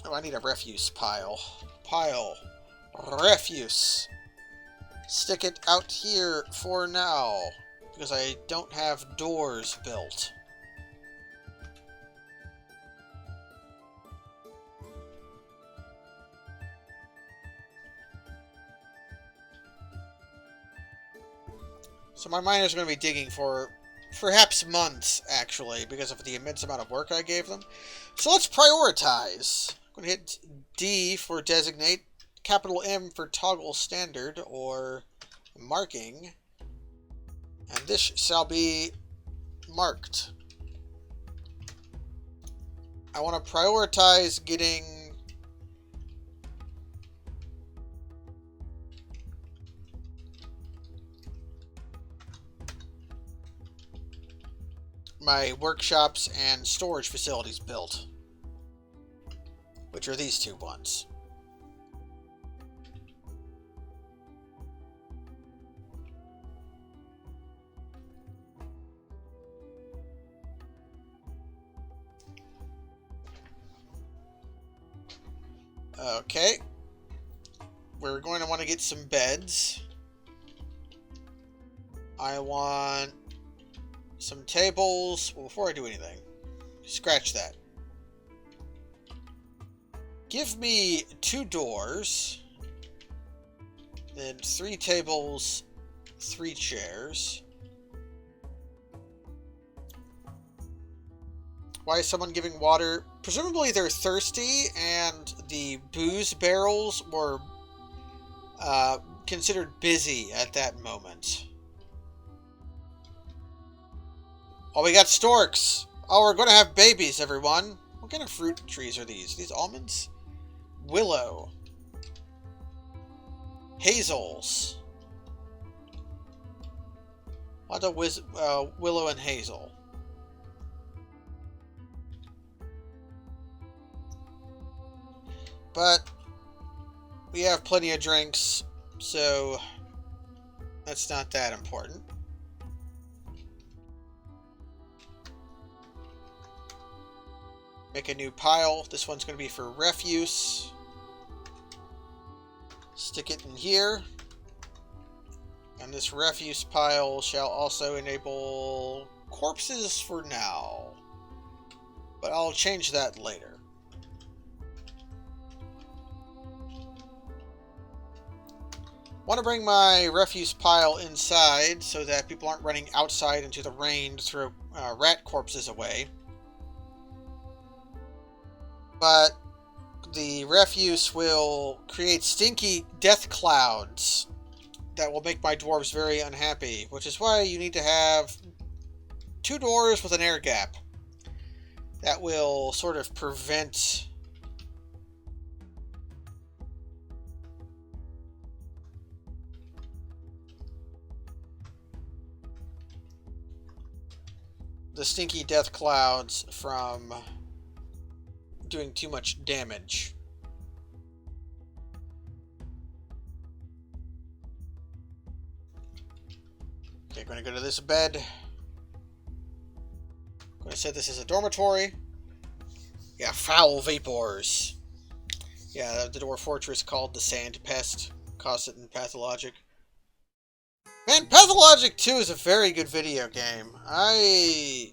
Oh, I need a refuse pile. Refuse. Stick it out here for now, because I don't have doors built. So my miners are going to be digging for perhaps months, actually, because of the immense amount of work I gave them. So let's prioritize. I'm going to hit D for designate, capital M for toggle standard or marking, and this shall be marked. I want to prioritize getting my workshops and storage facilities built, which are these two ones. Okay. We're going to want to get some beds. I want some tables. Well, before I do anything, scratch that. Give me 2 doors. Then 3 tables, 3 chairs. Why is someone giving water? Presumably they're thirsty, and the booze barrels were considered busy at that moment. Oh, we got storks! Oh, we're going to have babies, everyone. What kind of fruit trees are these? Are these almonds? Willow. Hazels. What a willow and hazel. But we have plenty of drinks, so that's not that important. Make a new pile. This one's going to be for refuse. Stick it in here. And this refuse pile shall also enable corpses for now. But I'll change that later. Want to bring my refuse pile inside so that people aren't running outside into the rain to throw rat corpses away. But the refuse will create stinky death clouds that will make my dwarves very unhappy, which is why you need to have 2 doors with an air gap. That will sort of prevent the stinky death clouds from doing too much damage. Okay, going to go to this bed. Going to say this is a dormitory. Yeah, foul vapors. Yeah, the Dwarf Fortress called the Sand Pest. Cost it in Pathologic. Man, Pathologic 2 is a very good video game. I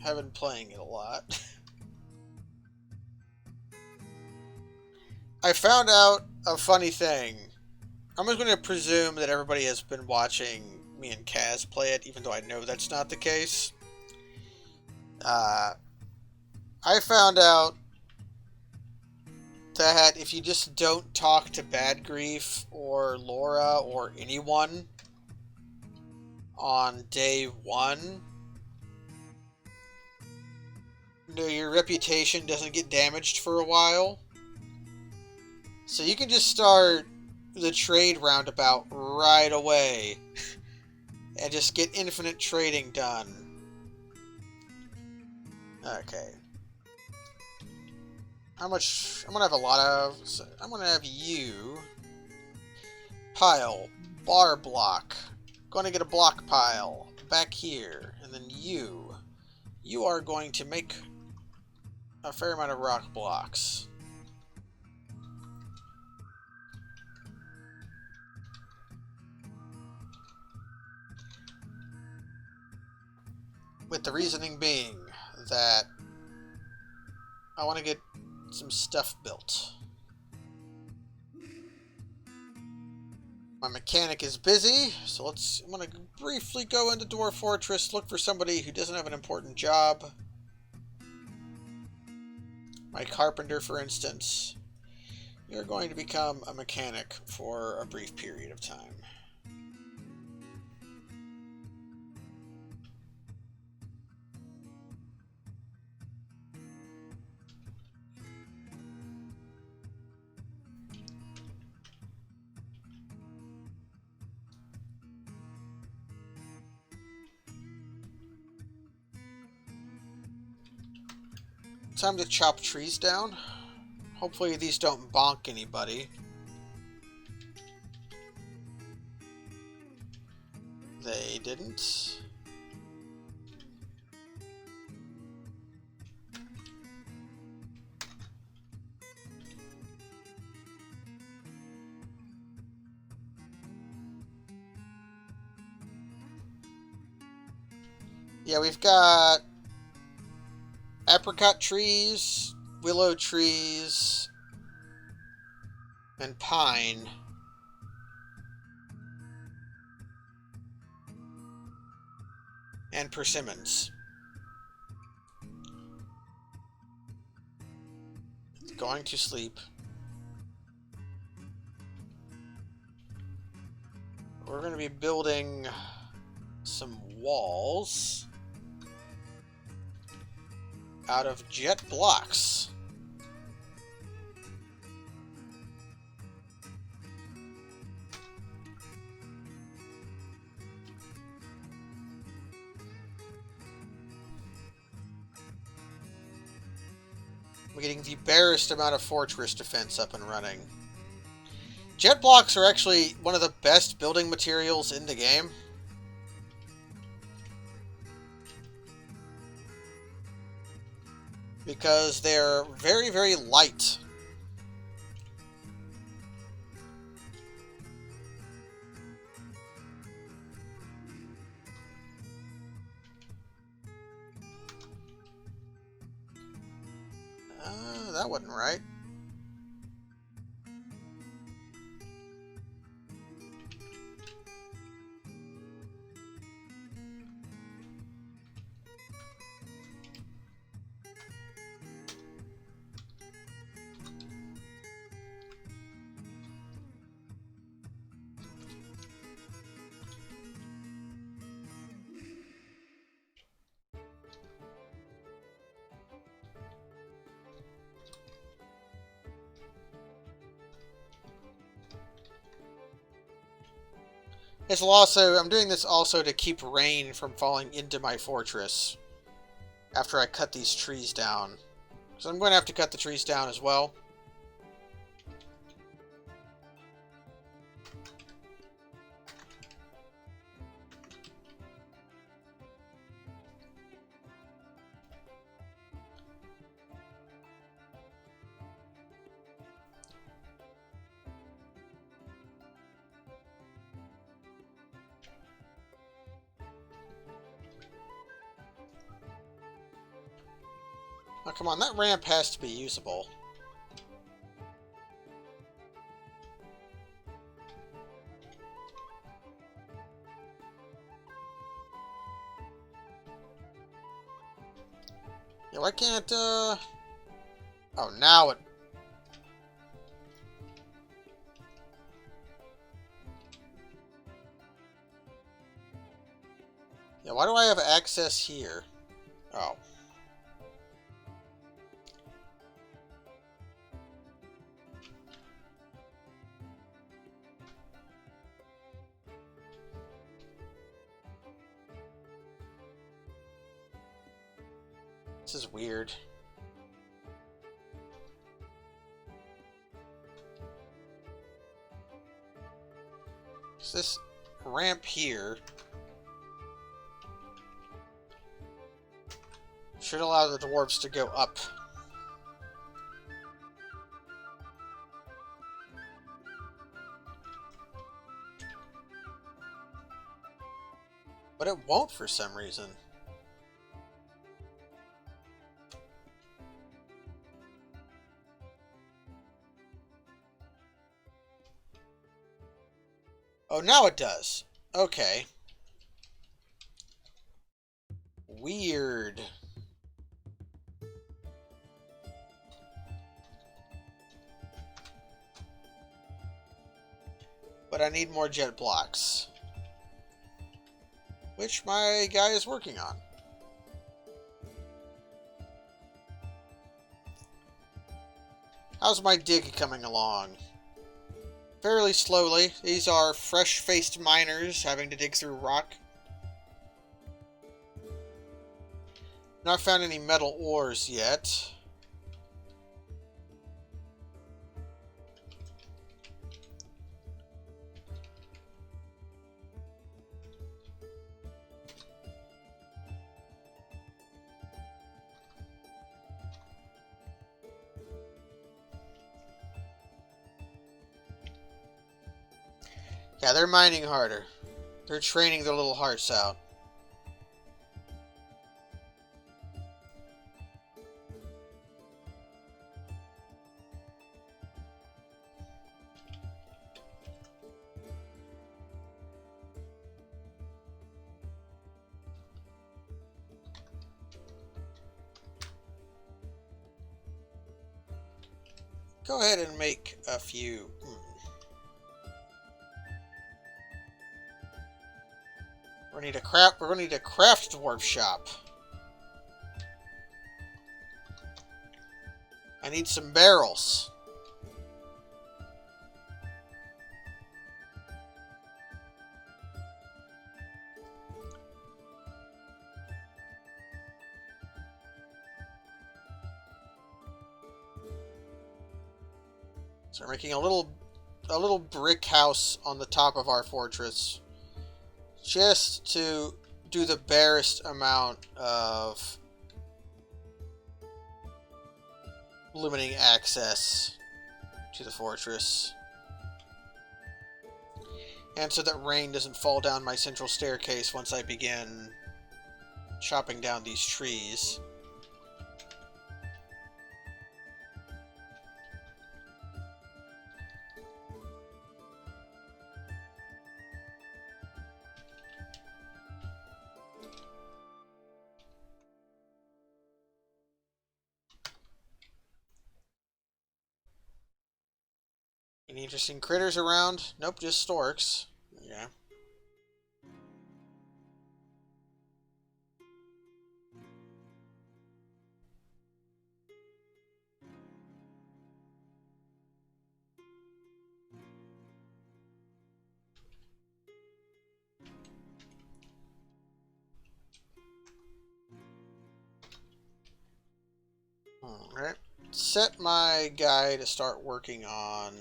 have been playing it a lot. I found out a funny thing. I'm just going to presume that everybody has been watching me and Kaz play it, even though I know that's not the case. I found out that if you just don't talk to Bad Grief or Laura or anyone on day 1, your reputation doesn't get damaged for a while. So you can just start the trade roundabout right away and just get infinite trading done. Okay. How much? I'm gonna have a lot of. So I'm gonna have you. Pile. Bar block. Gonna get a block pile. Back here. And then you. You are going to make a fair amount of rock blocks. With the reasoning being that I want to get some stuff built. My mechanic is busy, so I'm going to briefly go into Dwarf Fortress, look for somebody who doesn't have an important job. My carpenter, for instance. You're going to become a mechanic for a brief period of time. Time to chop trees down. Hopefully these don't bonk anybody. They didn't. Yeah, we've got apricot trees, willow trees, and pine. And persimmons. Going to sleep. We're going to be building some walls out of jet blocks. We're getting the barest amount of fortress defense up and running. Jet blocks are actually one of the best building materials in the game. Because they're very, very light. That wasn't right. I'm doing this also to keep rain from falling into my fortress after I cut these trees down. So I'm going to have to cut the trees down as well. Oh, come on, that ramp has to be usable. Yeah, why can't, Oh, now it... Yeah, why do I have access here? Oh. This is weird. So this ramp here should allow the dwarves to go up. But it won't for some reason. Oh, now it does. Okay. Weird. But I need more jet blocks. Which my guy is working on. How's my dig coming along? Fairly slowly. These are fresh-faced miners having to dig through rock. Not found any metal ores yet. Yeah, they're mining harder. They're training their little hearts out. Go ahead and make a few. We're gonna need a craft dwarf shop. I need some barrels. So we're making a little brick house on the top of our fortress, just to do the barest amount of limiting access to the fortress. And so that rain doesn't fall down my central staircase once I begin chopping down these trees. Any interesting critters around? Nope, just storks. Yeah. Alright. Set my guy to start working on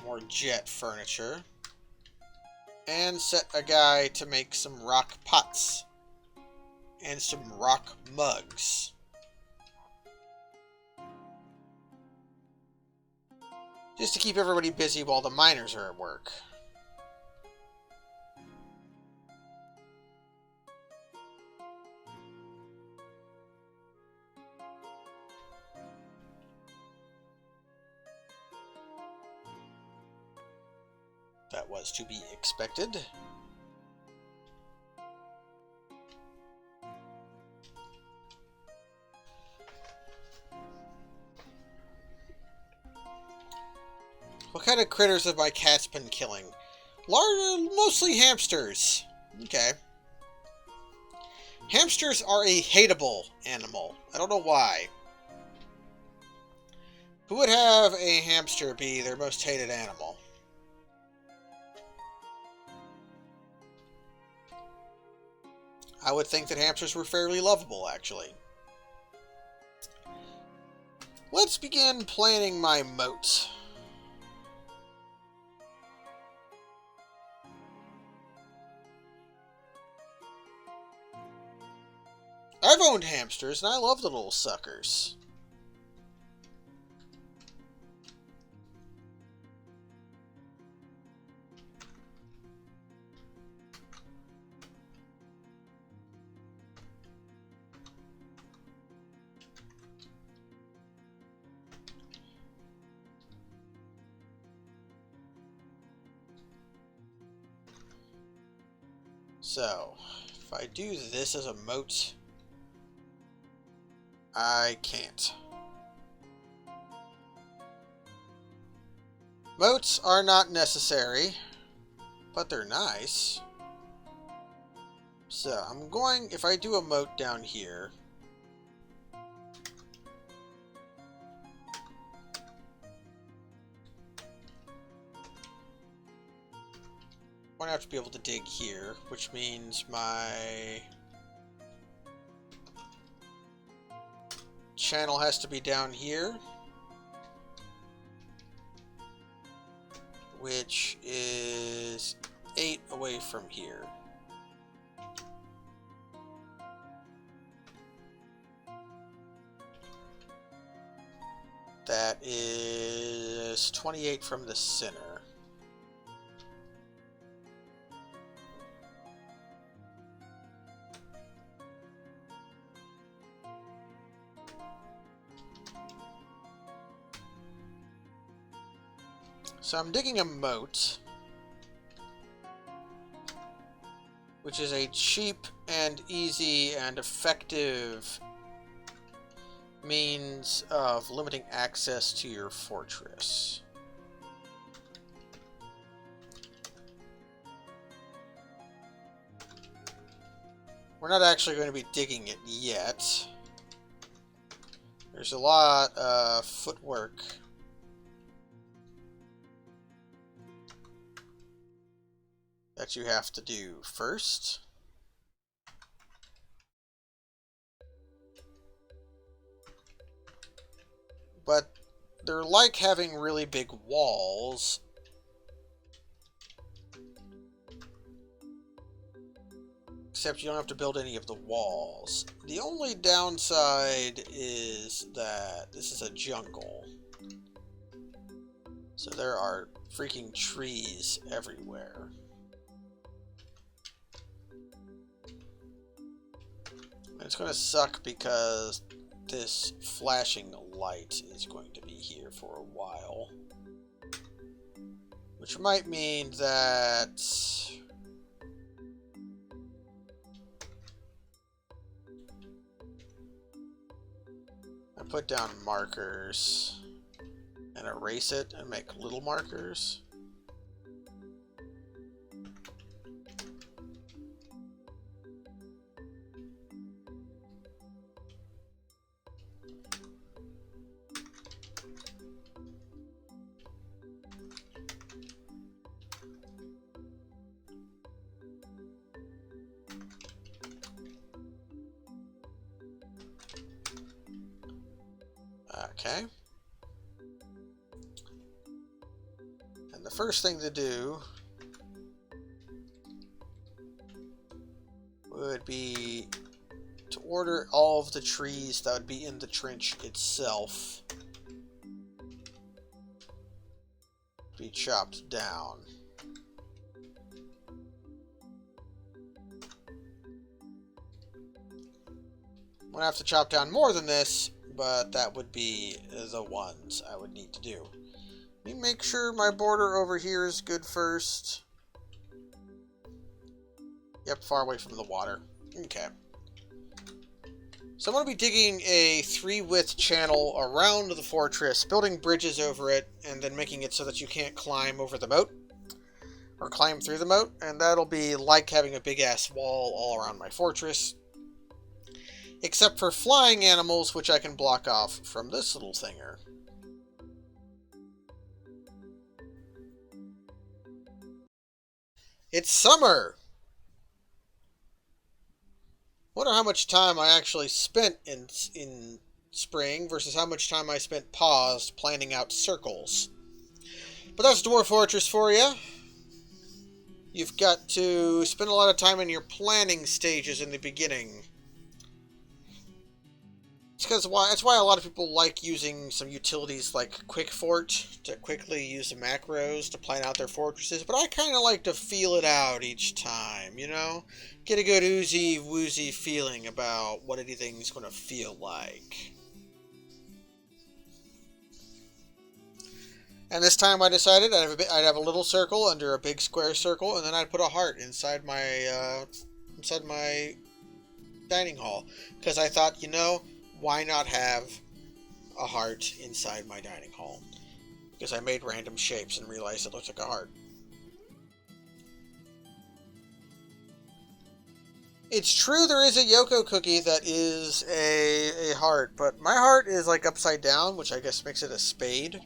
more jet furniture. And set a guy to make some rock pots. And some rock mugs. Just to keep everybody busy while the miners are at work. That was to be expected. What kind of critters have my cats been killing? Mostly hamsters. Okay. Hamsters are a hateable animal. I don't know why. Who would have a hamster be their most hated animal? I would think that hamsters were fairly lovable, actually. Let's begin planning my moat. I've owned hamsters, and I love the little suckers. So, if I do this as a moat, I can't. Moats are not necessary, but they're nice. So, I'm going, if I do a moat down here, I'm going to have to be able to dig here, which means my channel has to be down here, which is 8 away from here. That is 28 from the center. So I'm digging a moat, which is a cheap and easy and effective means of limiting access to your fortress. We're not actually going to be digging it yet. There's a lot of footwork that you have to do first. But they're like having really big walls. Except you don't have to build any of the walls. The only downside is that this is a jungle. So there are freaking trees everywhere. It's going to suck because this flashing light is going to be here for a while. Which might mean that I put down markers and erase it and make little markers. Okay. And the first thing to do would be to order all of the trees that would be in the trench itself be chopped down. I'm gonna have to chop down more than this, but that would be the ones I would need to do. Let me make sure my border over here is good first. Yep, far away from the water. Okay. So I'm going to be digging a 3-width channel around the fortress, building bridges over it, and then making it so that you can't climb over the moat, or climb through the moat, and that'll be like having a big-ass wall all around my fortress. Except for flying animals, which I can block off from this little thinger. It's summer! Wonder how much time I actually spent in spring versus how much time I spent paused planning out circles. But that's Dwarf Fortress for you. You've got to spend a lot of time in your planning stages in the beginning. That's why a lot of people like using some utilities like Quick Fort to quickly use the macros to plan out their fortresses, but I kind of like to feel it out each time, you know? Get a good oozy-woozy feeling about what anything's going to feel like. And this time I decided I'd have a little circle under a big square circle, and then I'd put a heart inside my dining hall. Because I thought, you know, why not have a heart inside my dining hall? Because I made random shapes and realized it looked like a heart. It's true there is a Yoko cookie that is a heart, but my heart is like upside down, which I guess makes it a spade.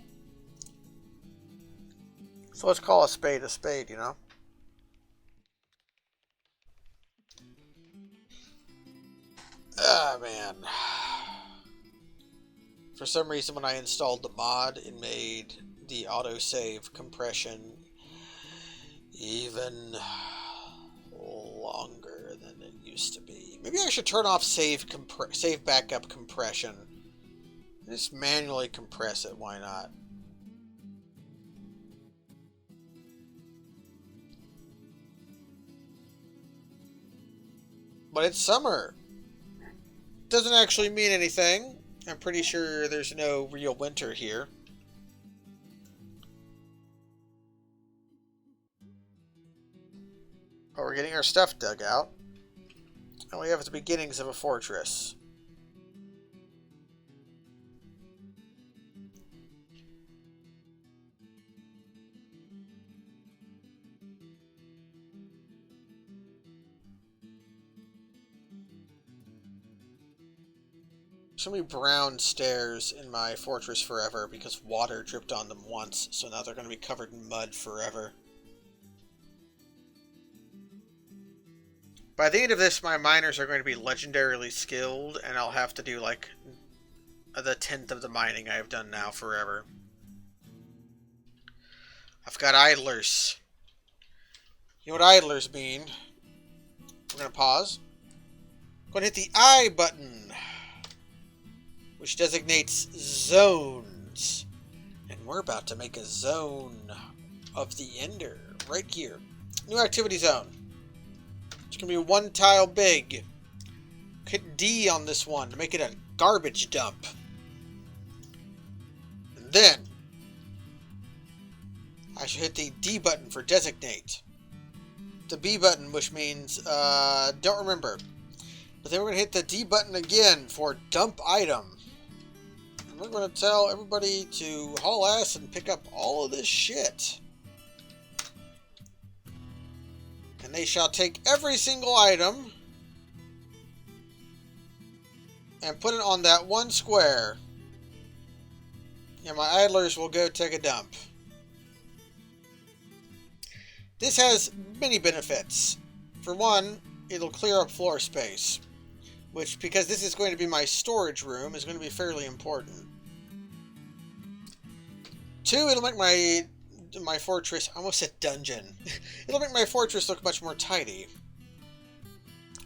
So let's call a spade, you know? Ah, man. For some reason, when I installed the mod, it made the autosave compression even longer than it used to be. Maybe I should turn off save backup compression. Just manually compress it, why not? But it's summer. Doesn't actually mean anything. I'm pretty sure there's no real winter here. But we're getting our stuff dug out. And we have the beginnings of a fortress. There's going to be brown stairs in my fortress forever because water dripped on them once, so now they're going to be covered in mud forever. By the end of this, my miners are going to be legendarily skilled, and I'll have to do like the 10th of the mining I've done now forever. I've got idlers. You know what idlers mean? We're going to pause. I'm going to hit the I button, which designates zones. And we're about to make a zone of the Ender right here. New activity zone. It's going to be 1 tile big. Hit D on this one to make it a garbage dump. And then I should hit the D button for designate. The B button, which means don't remember. But then we're going to hit the D button again for dump item. And we're going to tell everybody to haul ass and pick up all of this shit. And they shall take every single item and put it on that one square. And my idlers will go take a dump. This has many benefits. For one, it'll clear up floor space, which, because this is going to be my storage room, is going to be fairly important. 2, it'll make my fortress, I almost said dungeon. It'll make my fortress look much more tidy.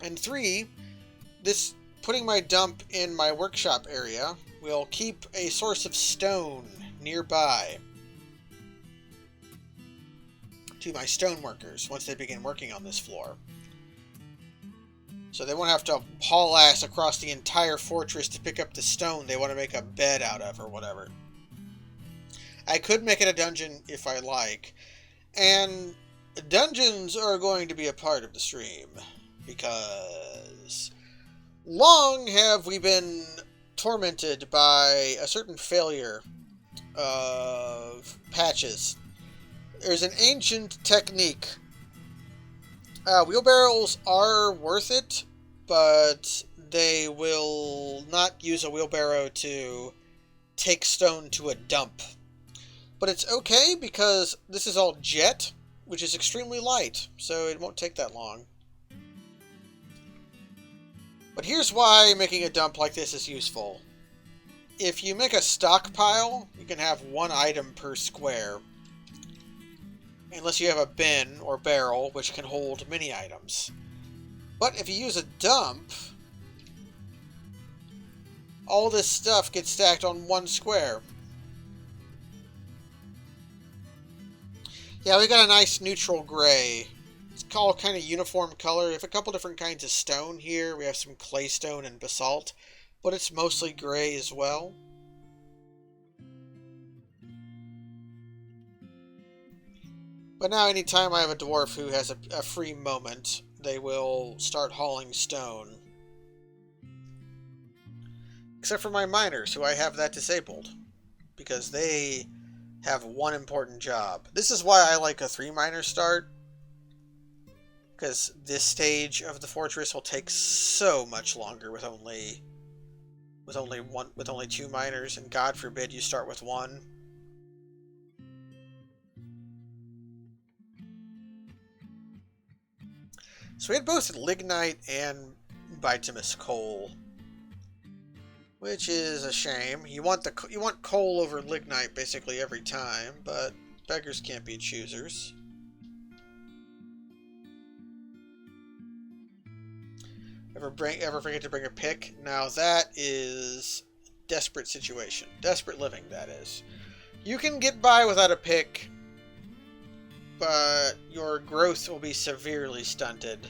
And 3, this putting my dump in my workshop area will keep a source of stone nearby to my stone workers once they begin working on this floor. So they won't have to haul ass across the entire fortress to pick up the stone they want to make a bed out of or whatever. I could make it a dungeon if I like. And dungeons are going to be a part of the stream, because long have we been tormented by a certain failure of patches. There's an ancient technique. Wheelbarrows are worth it, but they will not use a wheelbarrow to take stone to a dump. But it's okay because this is all jet, which is extremely light, so it won't take that long. But here's why making a dump like this is useful. If you make a stockpile, you can have 1 item per square. Unless you have a bin or barrel, which can hold many items. But if you use a dump, all this stuff gets stacked on 1 square. Yeah, we got a nice neutral gray. It's all kind of uniform color. We have a couple different kinds of stone here. We have some claystone and basalt, but it's mostly gray as well. But now anytime I have a dwarf who has a free moment, they will start hauling stone. Except for my miners, who I have that disabled, because they have 1 important job. This is why I like a 3 miner start, because this stage of the fortress will take so much longer with only 2 miners, and God forbid you start with 1. So we had both lignite and bituminous coal, which is a shame. You want coal over lignite basically every time, but beggars can't be choosers. Ever forget to bring a pick? Now that is desperate situation. Desperate living, that is. You can get by without a pick, but your growth will be severely stunted.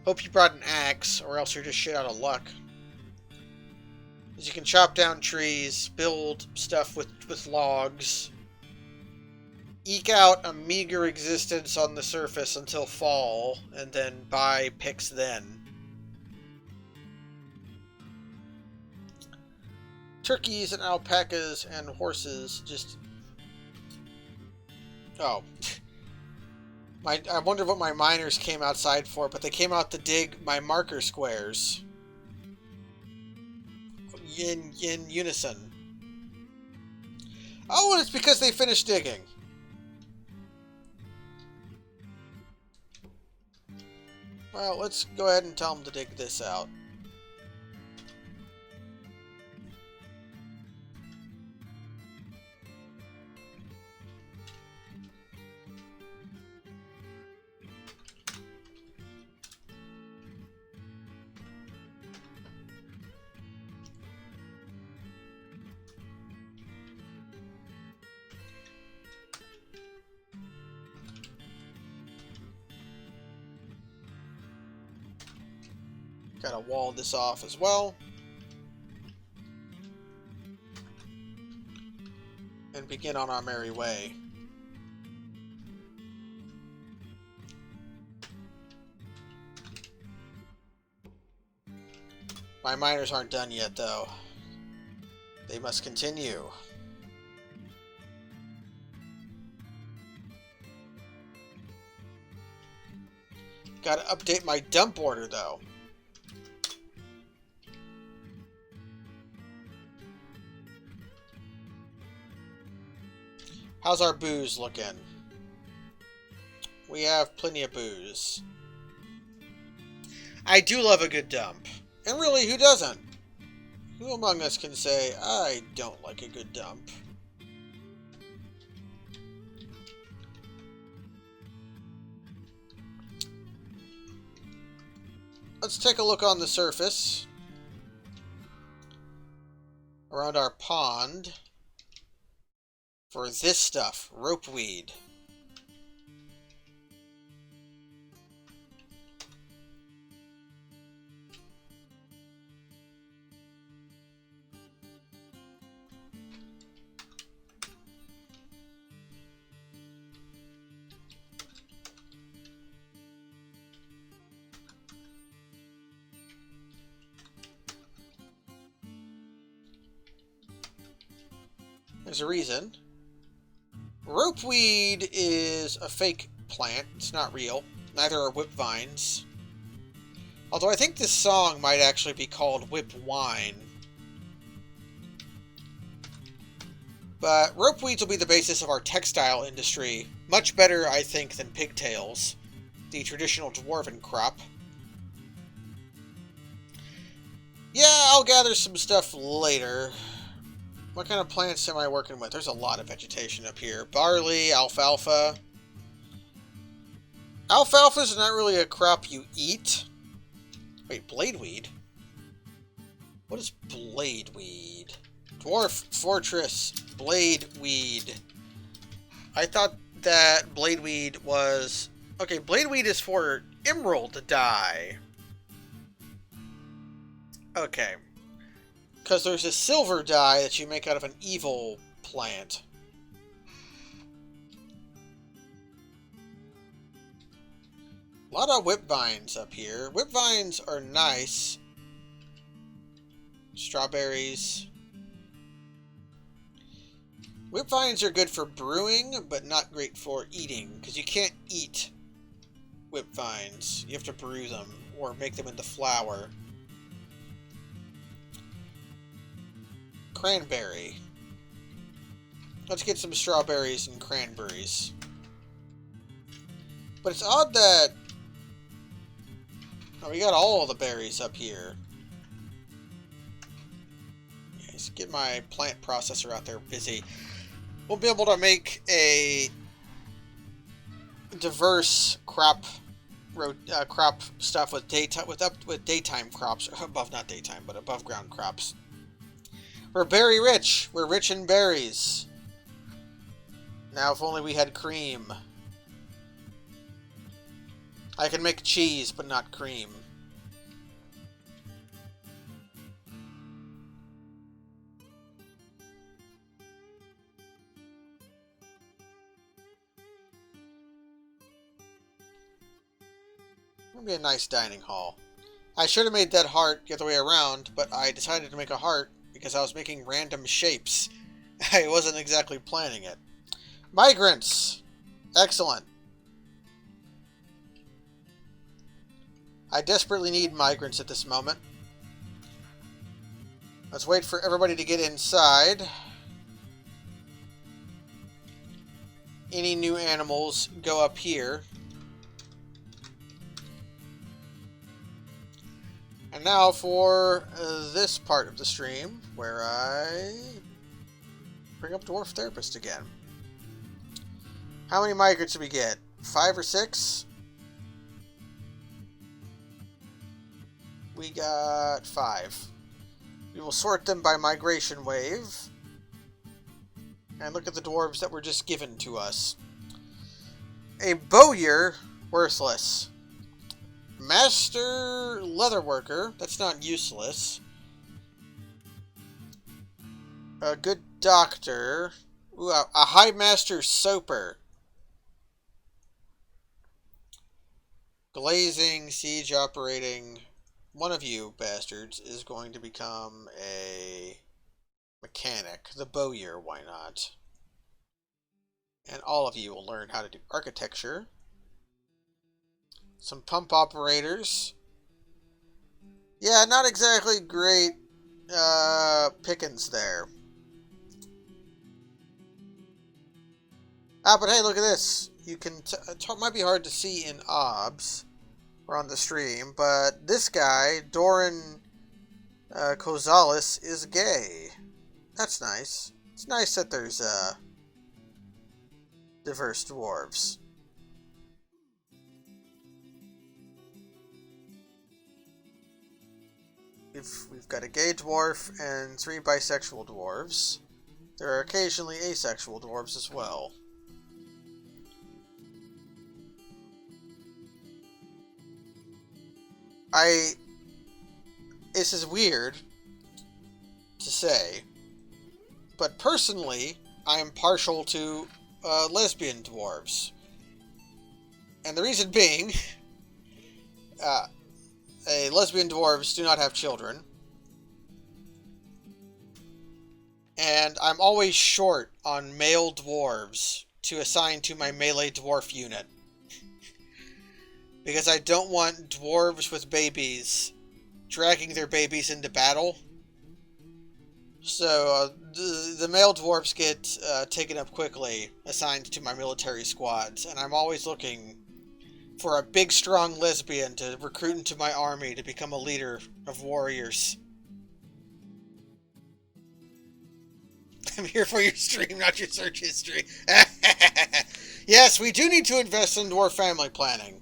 Hope you brought an axe, or else you're just shit out of luck. As you can chop down trees, build stuff with logs, eke out a meager existence on the surface until fall, and then buy picks then. Turkeys and alpacas and horses just... Oh. I wonder what my miners came outside for, but they came out to dig my marker squares. In unison. Oh, and it's because they finished digging. Well, let's go ahead and tell them to dig this out. Gotta wall this off as well. And begin on our merry way. My miners aren't done yet, though. They must continue. Gotta update my dump order, though. How's our booze looking? We have plenty of booze. I do love a good dump. And really, who doesn't? Who among us can say, I don't like a good dump? let's take a look on the surface. Around our pond. For this stuff, ropeweed. There's a reason. Ropeweed is a fake plant. It's not real. Neither are whip vines. Although I think this song might actually be called Whip Wine. But ropeweeds will be the basis of our textile industry. Much better, I think, than pigtails, the traditional dwarven crop. Yeah, I'll gather some stuff later. What kind of plants am I working with? There's a lot of vegetation up here. Barley, alfalfa. Alfalfa is not really a crop you eat. Wait, bladeweed? What is bladeweed? Dwarf Fortress bladeweed. I thought that bladeweed was... Okay, bladeweed is for emerald dye. Okay. Because there's a silver dye that you make out of an evil plant. A lot of whip vines up here. Whip vines are nice. Strawberries. Whip vines are good for brewing, but not great for eating. Because you can't eat whip vines. You have to brew them or make them into flour. Cranberry. Let's get some strawberries and cranberries. But it's odd that... Oh, we got all the berries up here. Let's get my plant processor out there busy. We'll be able to make a diverse crop stuff with daytime crops, above ground crops. We're berry rich. We're rich in berries. Now, if only we had cream. I can make cheese, but not cream. It'll be a nice dining hall. I should have made that heart the other way around, but I decided to make a heart because I was making random shapes. I wasn't exactly planning it. Migrants! Excellent. I desperately need migrants at this moment. Let's wait for everybody to get inside. Any new animals go up here. And now for this part of the stream, where I bring up Dwarf Therapist again. How many migrants did we get? 5 or 6? We got 5. We will sort them by migration wave. And look at the dwarves that were just given to us. A bowyer, worthless. Master leatherworker, that's not useless. A good doctor. Ooh, a high master soaper. Glazing, siege operating. One of you bastards is going to become a mechanic. The bowyer, why not? And all of you will learn how to do architecture. Some pump operators. Yeah, not exactly great pickings there. Ah, but hey, look at this. You can it might be hard to see in OBS or on the stream, but this guy, Doran Kozales, is gay. That's nice. It's nice that there's diverse dwarves. we've got a gay dwarf and 3 bisexual dwarves. There are occasionally asexual dwarves as well. This is weird to say, but personally, I am partial to lesbian dwarves. And the reason being, lesbian dwarves do not have children. And I'm always short on male dwarves to assign to my melee dwarf unit. Because I don't want dwarves with babies dragging their babies into battle. So the male dwarves get taken up quickly, assigned to my military squads, and I'm always looking for a big, strong lesbian to recruit into my army to become a leader of warriors. I'm here for your stream, not your search history. Yes, we do need to invest in dwarf family planning.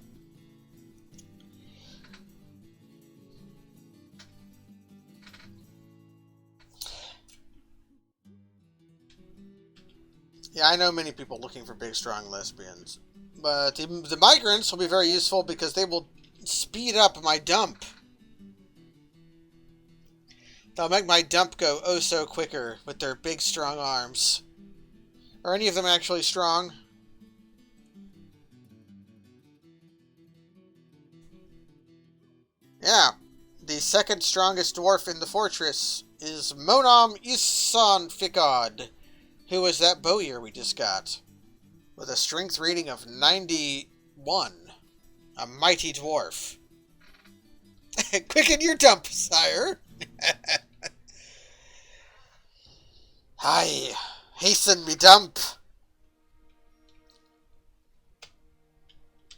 Yeah, I know many people looking for big, strong lesbians. But the migrants will be very useful because they will speed up my dump. They'll make my dump go oh so quicker with their big, strong arms. Are any of them actually strong? Yeah. The second strongest dwarf in the fortress is Monam Isan Fikad, who was that bowyer we just got, with a strength rating of 91. A mighty dwarf. Quicken your dump, sire. Hi, hasten me dump.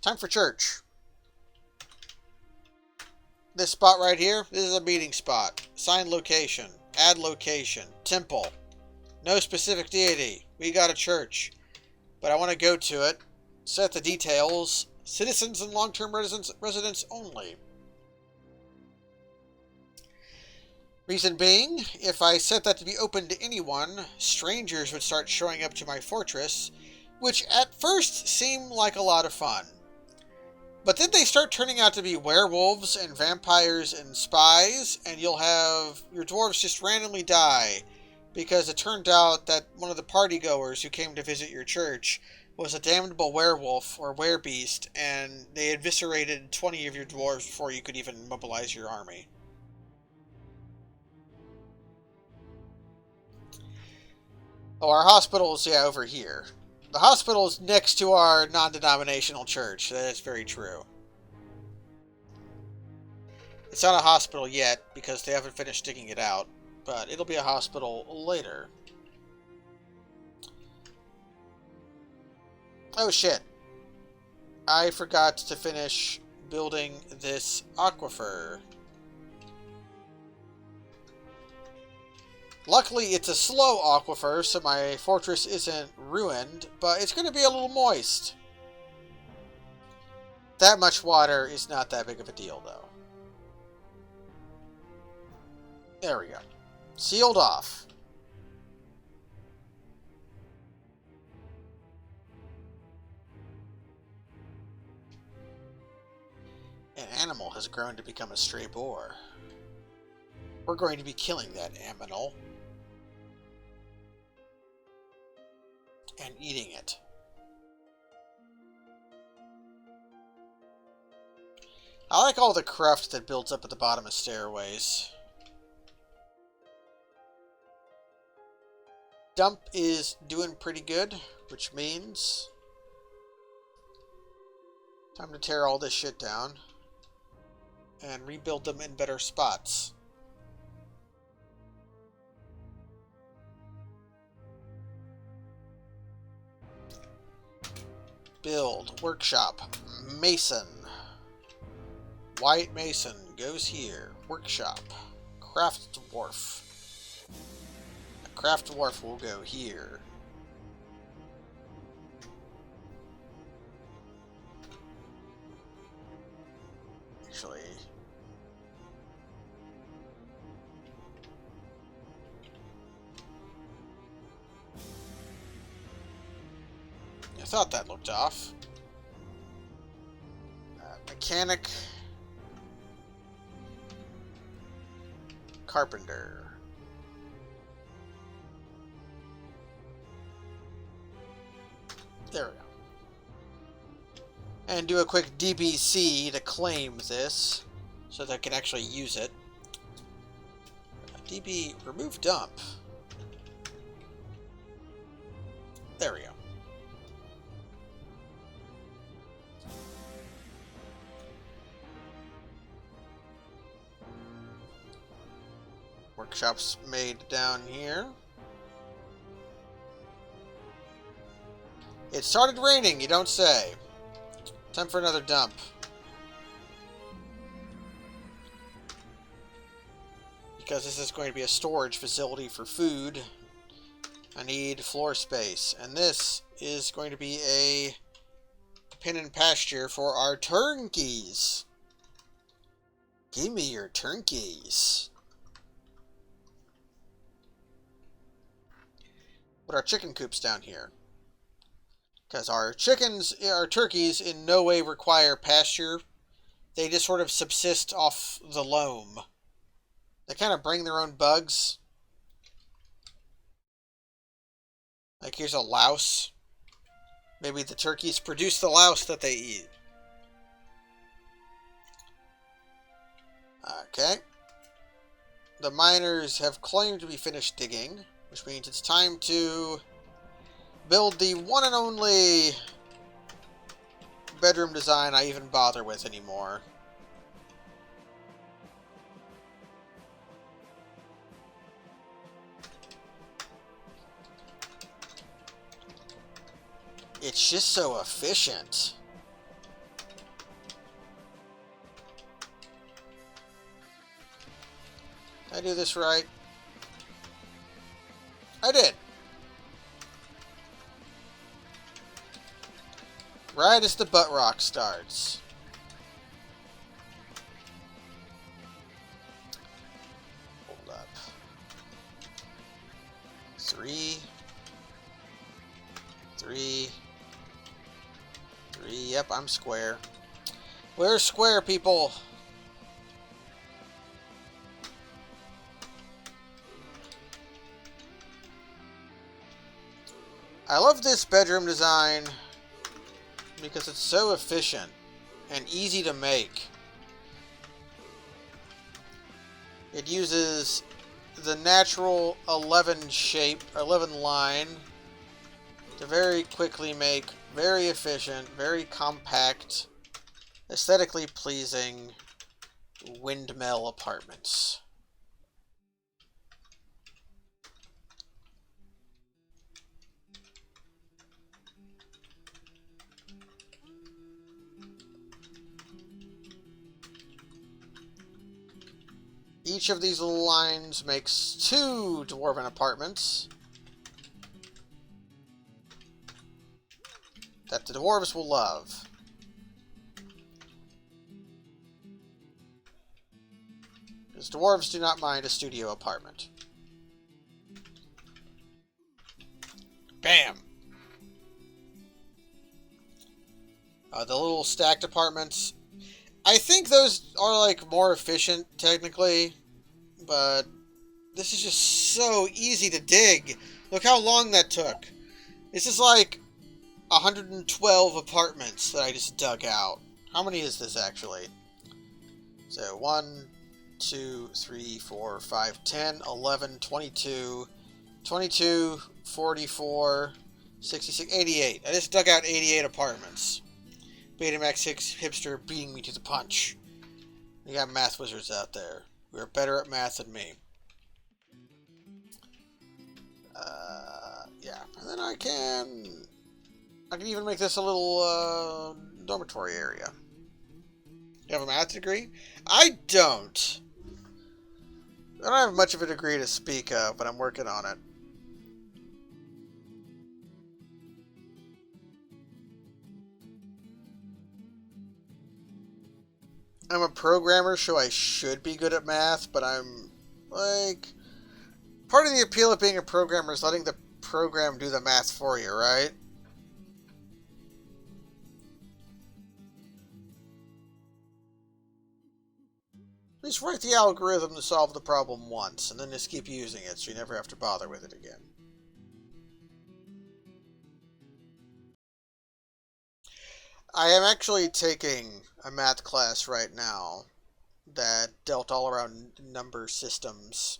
Time for church. This spot right here, this is a meeting spot. Assign location. Add location. Temple. No specific deity. We got a church. But I want to go to it. Set the details. Citizens and long-term residents only. Reason being, if I set that to be open to anyone, strangers would start showing up to my fortress, which at first seem like a lot of fun. But then they start turning out to be werewolves and vampires and spies, and you'll have your dwarves just randomly die, because it turned out that one of the partygoers who came to visit your church was a damnable werewolf or werebeast, and they eviscerated 20 of your dwarves before you could even mobilize your army. Oh, our hospital's, yeah, over here. The hospital's next to our non-denominational church. That is very true. It's not a hospital yet, because they haven't finished digging it out, but it'll be a hospital later. Oh shit. I forgot to finish building this aquifer. Luckily, it's a slow aquifer, so my fortress isn't ruined, but it's going to be a little moist. That much water is not that big of a deal, though. There we go. Sealed off. An animal has grown to become a stray boar. We're going to be killing that animal and eating it. I like all the cruft that builds up at the bottom of stairways. Dump is doing pretty good, which means time to tear all this shit down and rebuild them in better spots. Build, workshop, mason. White mason goes here. Workshop, craft dwarf. A craft dwarf will go here. Actually, I thought that looked off. Mechanic. Carpenter. There we go. And do a quick DBC to claim this, so that I can actually use it. DB, remove dump. There we go. Workshop's made down here. It started raining, you don't say. Time for another dump. Because this is going to be a storage facility for food, I need floor space. And this is going to be a pen and pasture for our turnkeys. Give me your turnkeys. Put our chicken coops down here. Because our turkeys in no way require pasture. They just sort of subsist off the loam. They kind of bring their own bugs. Like here's a louse. Maybe the turkeys produce the louse that they eat. Okay. The miners have claimed to be finished digging, which means it's time to build the one and only bedroom design I even bother with anymore. It's just so efficient. Did I do this right? I did. Right as the butt rock starts. Hold up. 3. Yep, I'm square. We're square, people. I love this bedroom design because it's so efficient and easy to make. It uses the natural 11 shape, 11 line to very quickly make very efficient, very compact, aesthetically pleasing windmill apartments. Each of these little lines makes 2 dwarven apartments that the dwarves will love. Because dwarves do not mind a studio apartment. Bam! The little stacked apartments. I think those are like more efficient technically, but this is just so easy to dig. Look how long that took. This is like 112 apartments that I just dug out. How many is this actually? So 1, 2, 3, 4, 5, 10, 11, 22, 22, 44, 66, 88. I just dug out 88 apartments. Betamax hipster beating me to the punch. You got math wizards out there who are better at math than me. Yeah, and then I can even make this a little dormitory area. You have a math degree? I don't. I don't have much of a degree to speak of, but I'm working on it. I'm a programmer, so I should be good at math, but I'm, like... Part of the appeal of being a programmer is letting the program do the math for you, right? least write the algorithm to solve the problem once, and then just keep using it so you never have to bother with it again. I am actually taking a math class right now that dealt all around number systems.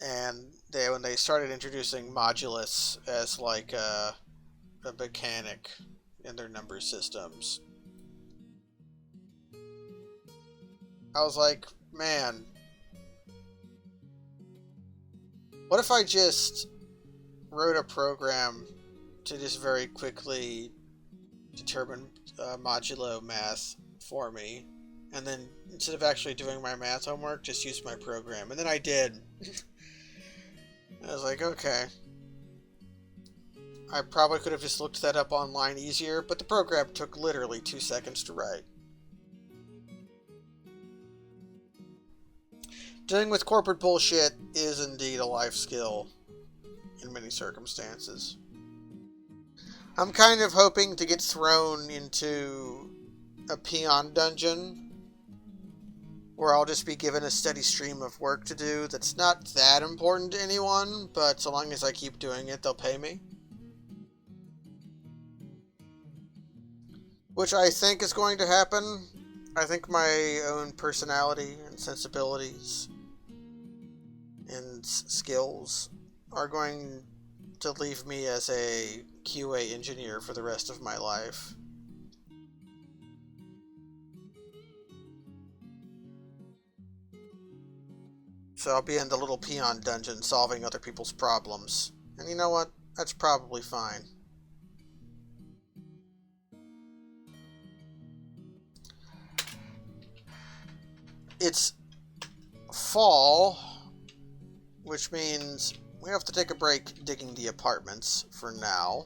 And when they started introducing modulus as like a mechanic in their number systems, I was like, man, what if I just wrote a program to just very quickly determine modulo math for me, and then instead of actually doing my math homework, just use my program. And then I did. I was like, okay. I probably could have just looked that up online easier, but the program took literally 2 seconds to write. Dealing with corporate bullshit is indeed a life skill in many circumstances. I'm kind of hoping to get thrown into a peon dungeon where I'll just be given a steady stream of work to do that's not that important to anyone, but so long as I keep doing it, they'll pay me. Which I think is going to happen. I think my own personality and sensibilities and skills are going to leave me as a QA engineer for the rest of my life. So I'll be in the little peon dungeon solving other people's problems. And you know what? That's probably fine. It's fall, which means we have to take a break digging the apartments for now.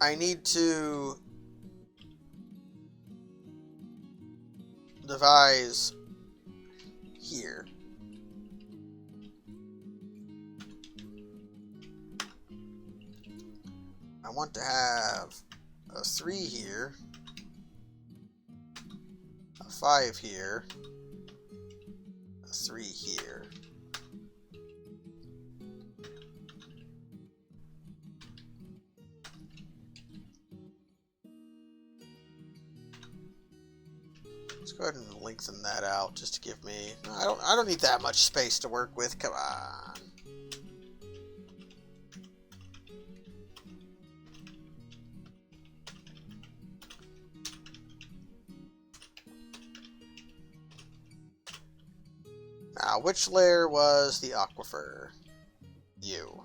I need to devise here. I want to have a 3 here, a 5 here, a 3 here. Let's go ahead and lengthen that out just to give me... I don't need that much space to work with. Come on. Now, which layer was the aquifer? You.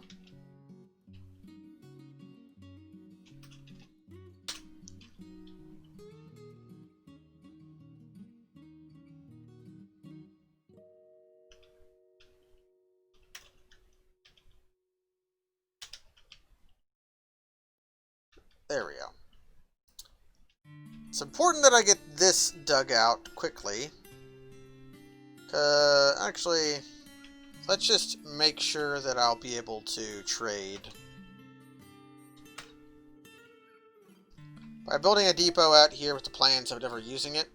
There we go. It's important that I get this dug out quickly. Actually, let's just make sure that I'll be able to trade. By building a depot out here with the plans of never using it.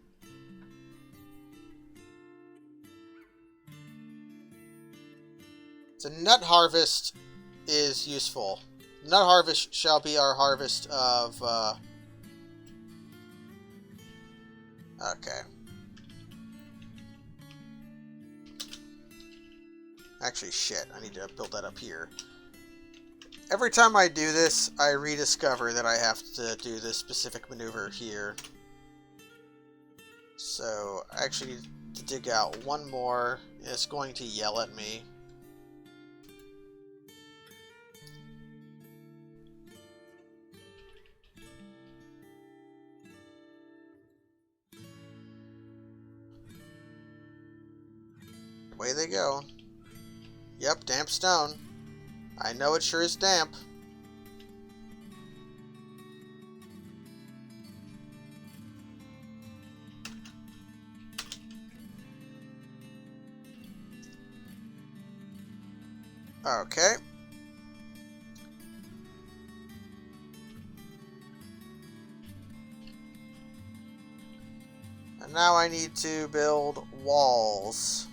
So nut harvest is useful. Nut harvest shall be our harvest of, okay. Actually, shit, I need to build that up here. Every time I do this, I rediscover that I have to do this specific maneuver here. So, I actually need to dig out one more. It's going to yell at me. Away they go. Yep, damp stone. I know it sure is damp. Okay. And now I need to build walls.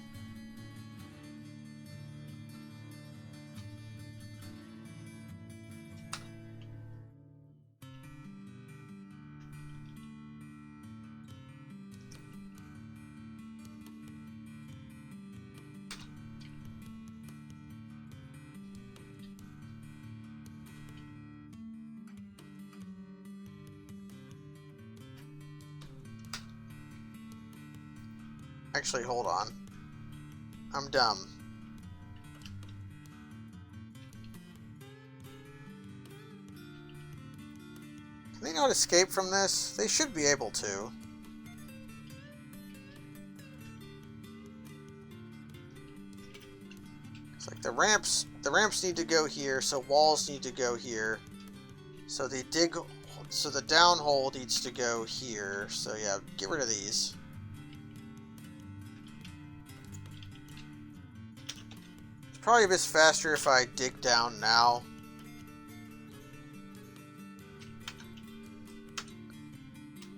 Actually, hold on. I'm dumb. Can they not escape from this? They should be able to. It's like the ramps need to go here, so walls need to go here. So the down hole needs to go here. So yeah, get rid of these. It's probably just faster if I dig down now.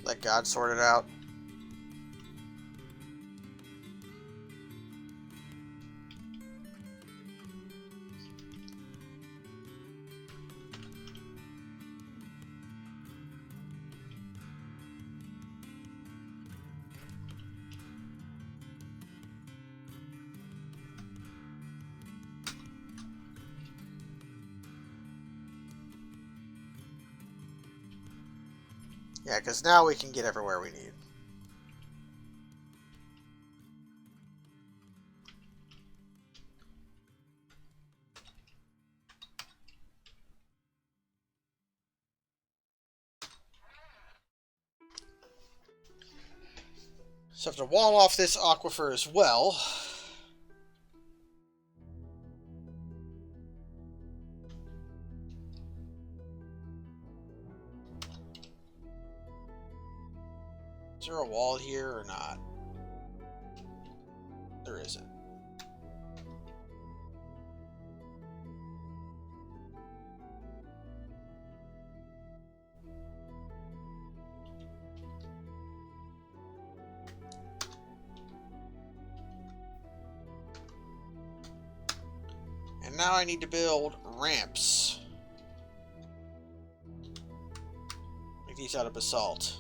Let God sort it out. Yeah, because now we can get everywhere we need. So I have to wall off this aquifer as well. Is there a wall here or not? There isn't. And now I need to build ramps. Make these out of basalt.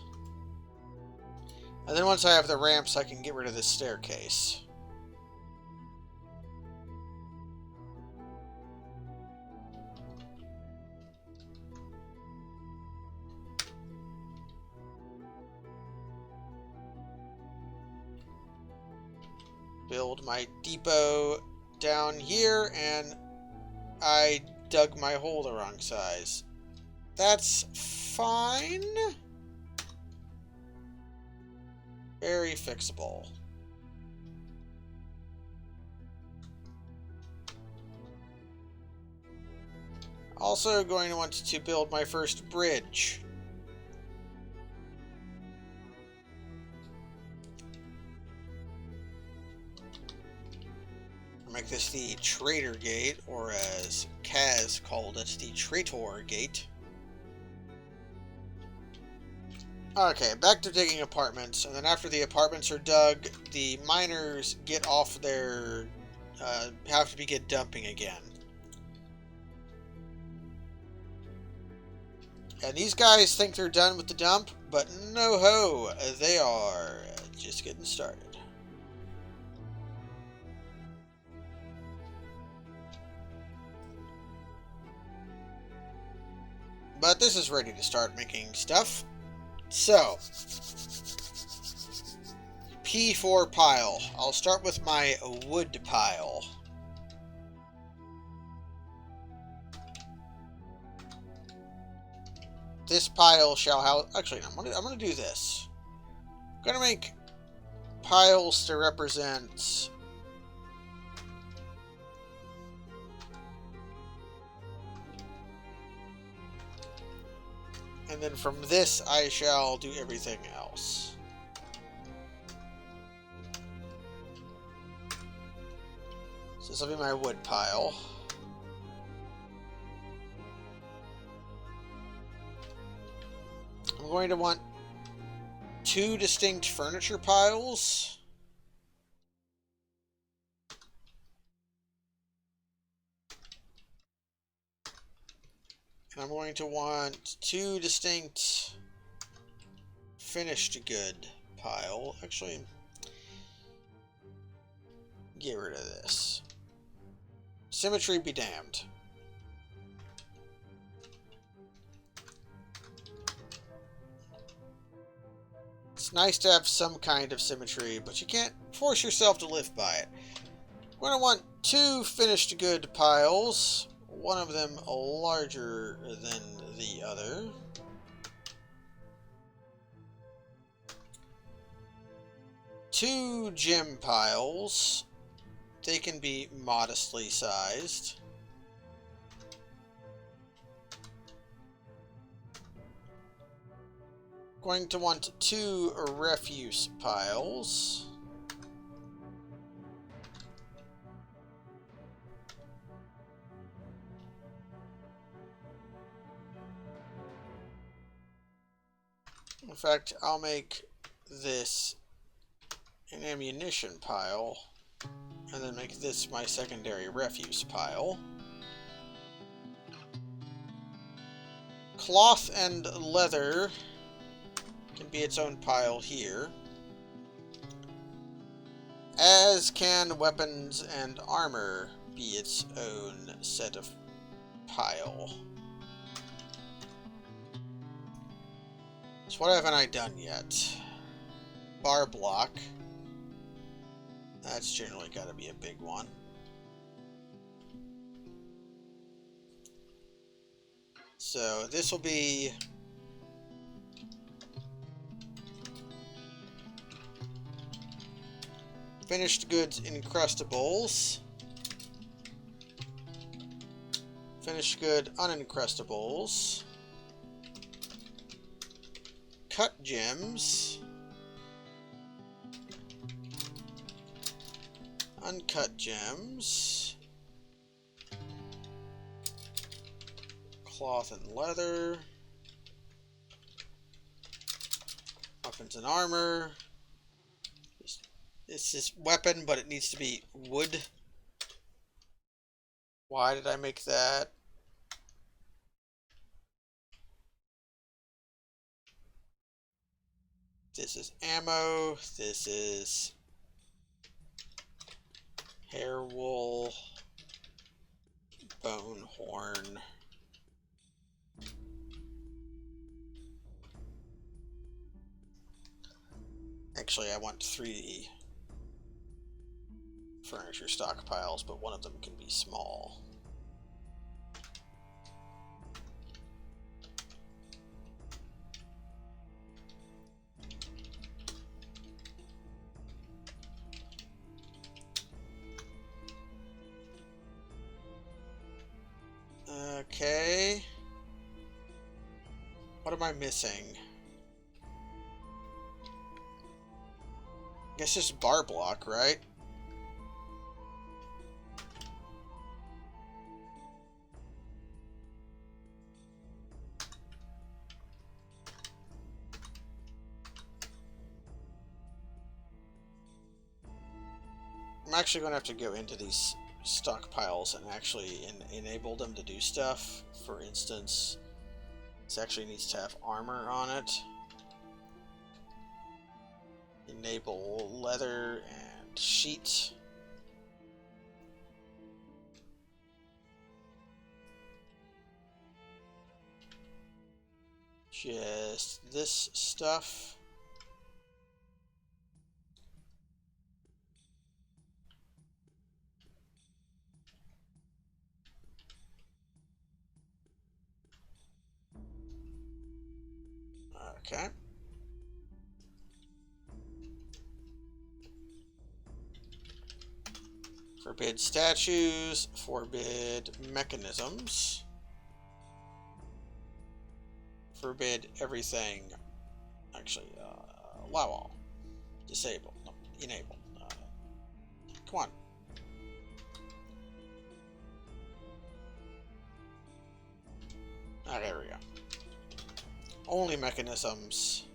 And then once I have the ramps, I can get rid of this staircase. Build my depot down here, and I dug my hole the wrong size. That's fine. Very fixable. Also going to want to build my first bridge. Make this the Traitor Gate, or as Kaz called it, the Traitor Gate. Okay, back to digging apartments, and then after the apartments are dug, the miners get off their... have to begin dumping again. And these guys think they're done with the dump, but no ho, they are just getting started. But this is ready to start making stuff. So, P4 pile. I'll start with my wood pile. This pile shall house... Actually, no, I'm gonna do this. I'm gonna make piles to represent... And then from this, I shall do everything else. So this will be my wood pile. going to want 2 distinct furniture piles. And I'm going to want 2 distinct finished good pile. Actually, get rid of this. Symmetry be damned. It's nice to have some kind of symmetry, but you can't force yourself to live by it. We're going to want 2 finished good piles, one of them larger than the other. Two gem piles. They can be modestly sized. Going to want 2 refuse piles. In fact, I'll make this an ammunition pile, and then make this my secondary refuse pile. Cloth and leather can be its own pile here, as can weapons and armor be its own set of pile. So what haven't I done yet? Bar block. That's generally got to be a big one. So this will be finished goods encrustables, finished good unencrustables, cut gems, uncut gems, cloth and leather, weapons and armor. This is weapon, but it needs to be wood. Why did I make that? This is ammo. This is hair wool, bone horn. Actually, I want 3 furniture stockpiles, but one of them can be small. Okay. What am I missing? I guess just bar block, right? I'm actually going to have to go into these stockpiles and actually enable them to do stuff. For instance, this actually needs to have armor on it. Enable leather and sheet. Just this stuff. Okay. Forbid statues, forbid mechanisms, forbid everything. Actually, allow all, disable, no, enable. Come on. Ah, there we go. Only mechanisms.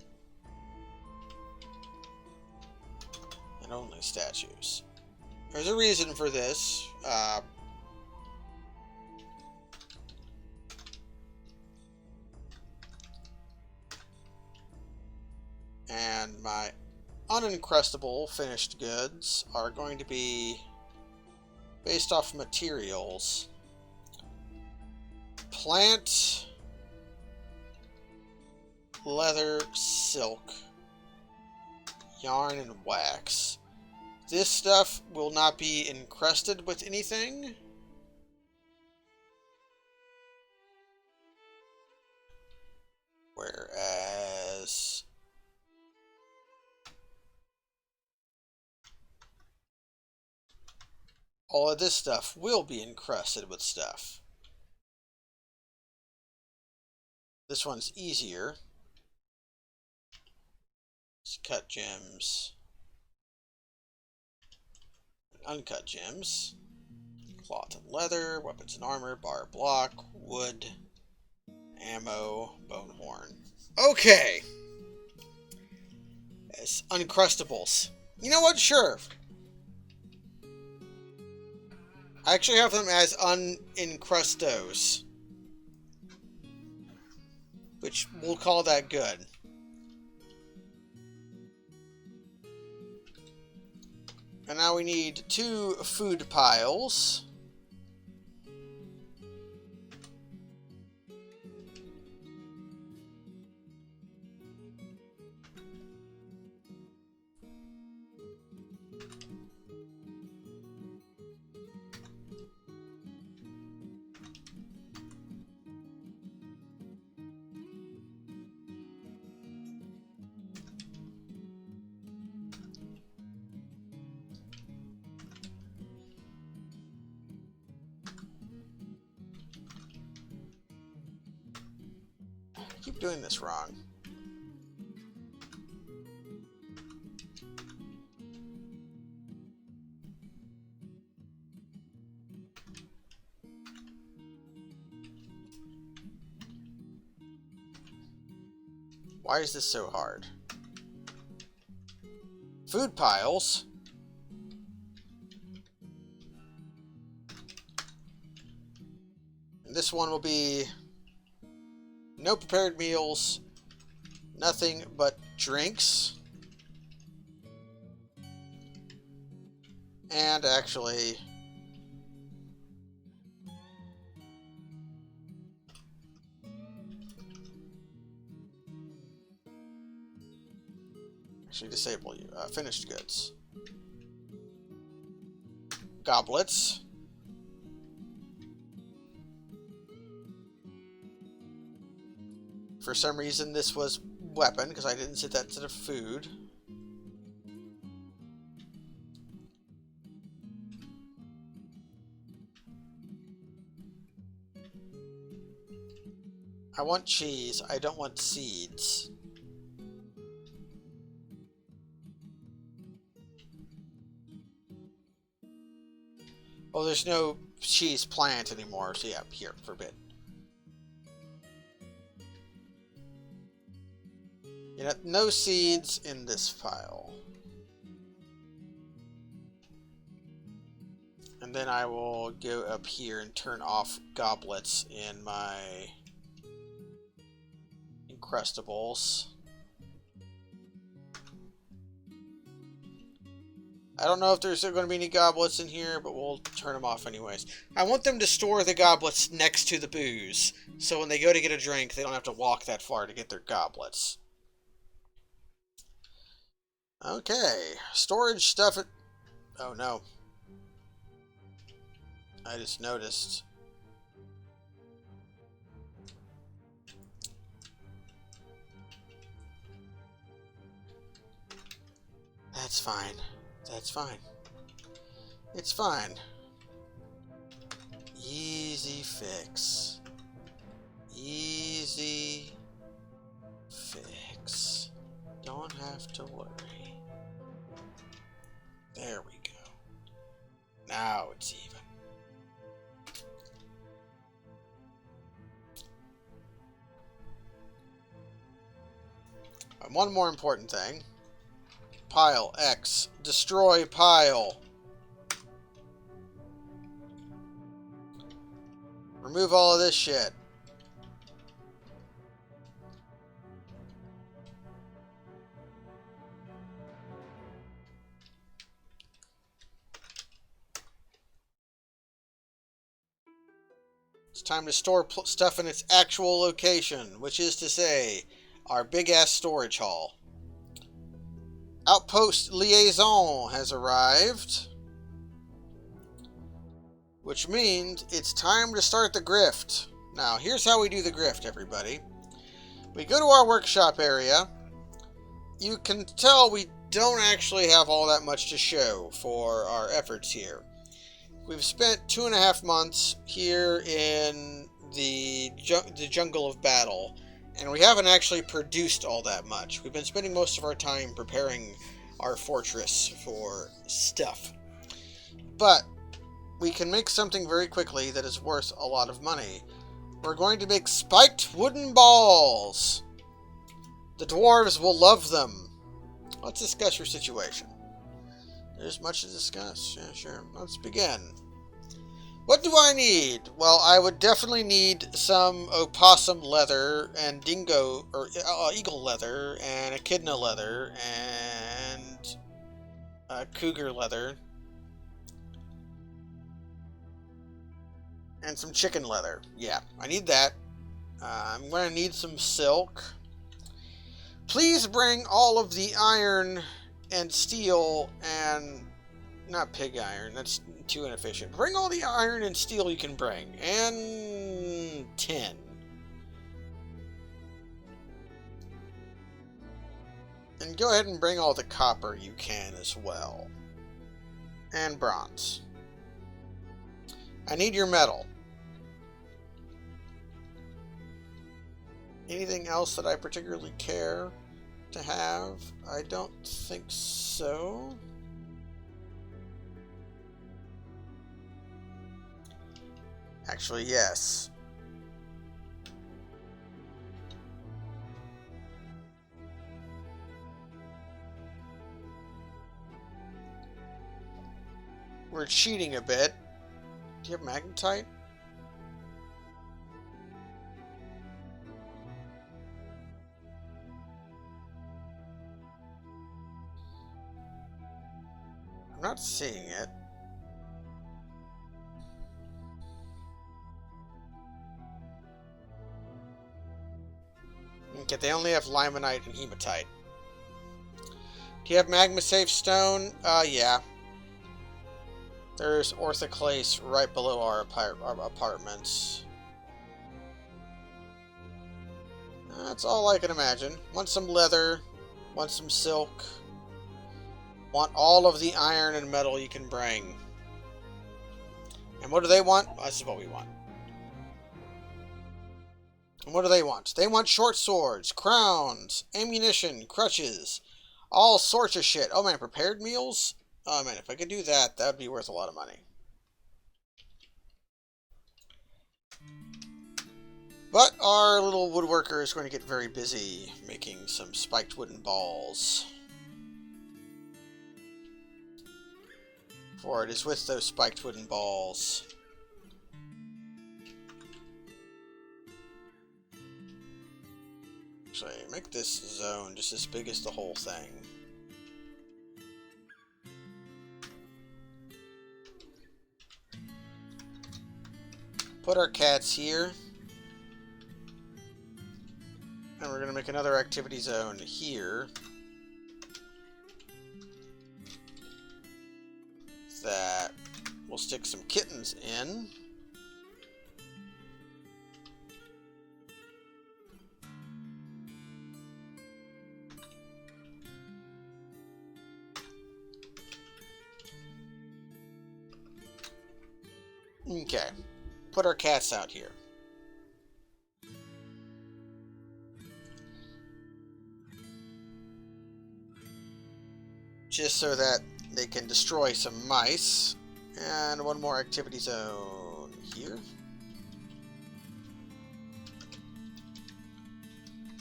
And only statues. There's a reason for this. And my unencrustable finished goods are going to be based off materials. Plant, leather, silk, yarn, and wax. This stuff will not be encrusted with anything. Whereas all of this stuff will be encrusted with stuff. This one's easier. Let's cut gems. Uncut gems. Cloth and leather, weapons and armor, bar block, wood, ammo, bone horn. Okay. As uncrustables. You know what? Sure. I actually have them as unencrustos. Which we'll call that good. And now we need 2 food piles. I keep doing this wrong. Why is this so hard? Food piles. And this one will be no prepared meals, nothing but drinks. And actually, disable you. Finished goods. Goblets. For some reason, this was weapon, because I didn't set that to the food. I want cheese. I don't want seeds. Oh, there's no cheese plant anymore, so yeah, here, forbid. You know, no seeds in this file. And then I will go up here and turn off goblets in my Encrustables. I don't know if there's going to be any goblets in here, but we'll turn them off anyways. I want them to store the goblets next to the booze, so when they go to get a drink, they don't have to walk that far to get their goblets. Okay, storage stuff at... Oh no. I just noticed. That's fine. That's fine. It's fine. Easy fix. Easy fix. Don't have to worry. There we go. Now it's even. And one more important thing. Pile X. Destroy pile. Remove all of this shit. It's time to store stuff in its actual location, which is to say, our big-ass storage hall. Outpost Liaison has arrived, which means it's time to start the grift. Now, here's how we do the grift, everybody. We go to our workshop area. You can tell we don't actually have all that much to show for our efforts here. We've spent 2.5 months here in the jungle of battle, and we haven't actually produced all that much. We've been spending most of our time preparing our fortress for stuff. But we can make something very quickly that is worth a lot of money. We're going to make spiked wooden balls. The dwarves will love them. Let's discuss your situation. There's much to discuss. Yeah, sure. Let's begin. What do I need? Well, I would definitely need some opossum leather and dingo or eagle leather and echidna leather and cougar leather and some chicken leather. Yeah, I need that. I'm going to need some silk. Please bring all of the iron and steel and... not pig iron, that's too inefficient. Bring all the iron and steel you can bring. And... tin. And go ahead and bring all the copper you can as well. And bronze. I need your metal. Anything else that I particularly care to have? I don't think so. Actually, yes. We're cheating a bit. Do you have magnetite? I'm not seeing it. Okay, they only have limonite and hematite. Do you have magma safe stone? Yeah. There's orthoclase right below our apartments. That's all I can imagine. Want some leather. Want some silk. Want all of the iron and metal you can bring. And what do they want? This is what we want. And what do they want? They want short swords, crowns, ammunition, crutches, all sorts of shit. Oh man, prepared meals? Oh man, if I could do that, that would be worth a lot of money. But our little woodworker is going to get very busy making some spiked wooden balls. For it is with those spiked wooden balls actually, make this zone just as big as the whole thing. Put our cats here. And we're going to make another activity zone here. That we'll stick some kittens in. Okay, put our cats out here. Just so that they can destroy some mice. And one more activity zone here.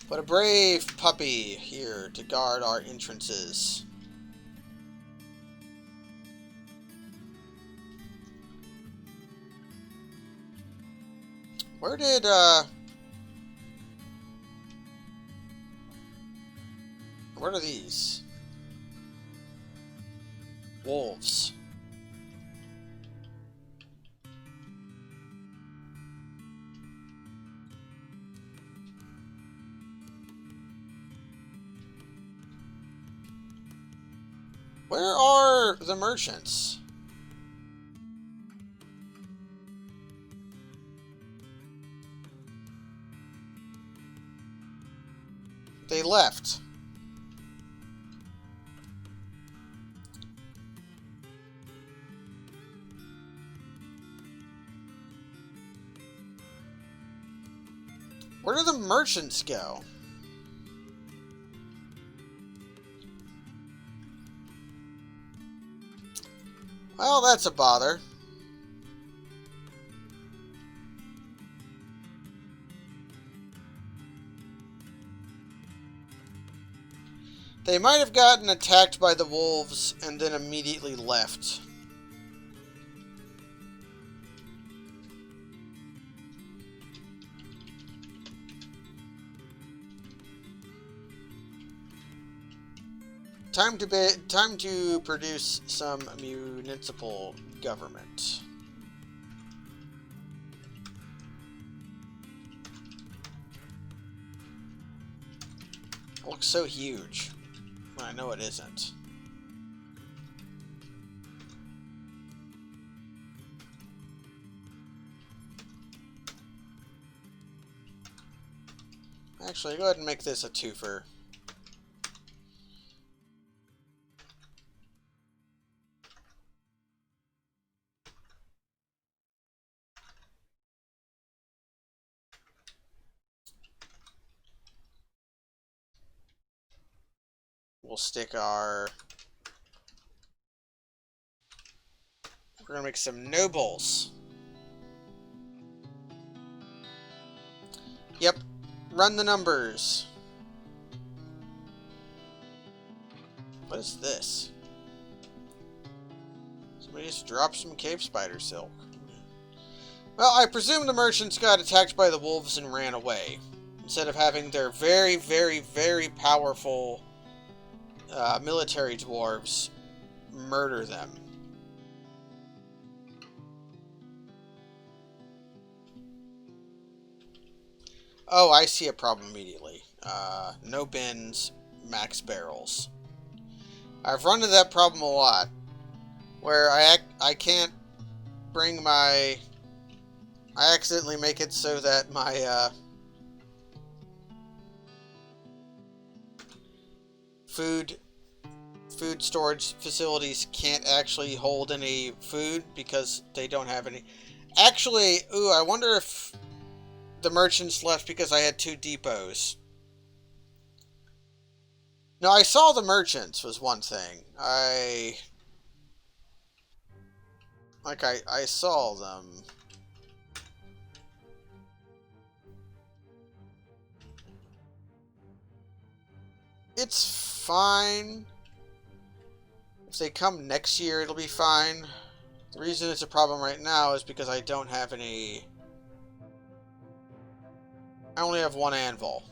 Put a brave puppy here to guard our entrances. Where did, what are these? Wolves. Where are the merchants? They left. Where do the merchants go? Well, that's a bother. They might have gotten attacked by the wolves and then immediately left. Time to produce some municipal government. It looks so huge. I know it isn't. Actually, go ahead and make this a twofer. We'll stick our... We're gonna make some nobles. Yep. Run the numbers. What is this? Somebody just dropped some cave spider silk. Well, I presume the merchants got attacked by the wolves and ran away, instead of having their very, very, very powerful military dwarves murder them. Oh, I see a problem immediately. No bins, max barrels. I've run into that problem a lot, where I can't bring my... I accidentally make it so that my food storage facilities can't actually hold any food because they don't have any. Actually, ooh, I wonder if the merchants left because I had 2 depots. No, I saw the merchants was one thing. I saw them. It's fine. If they come next year, it'll be fine. The reason it's a problem right now is because I don't have any... I only have 1 anvil.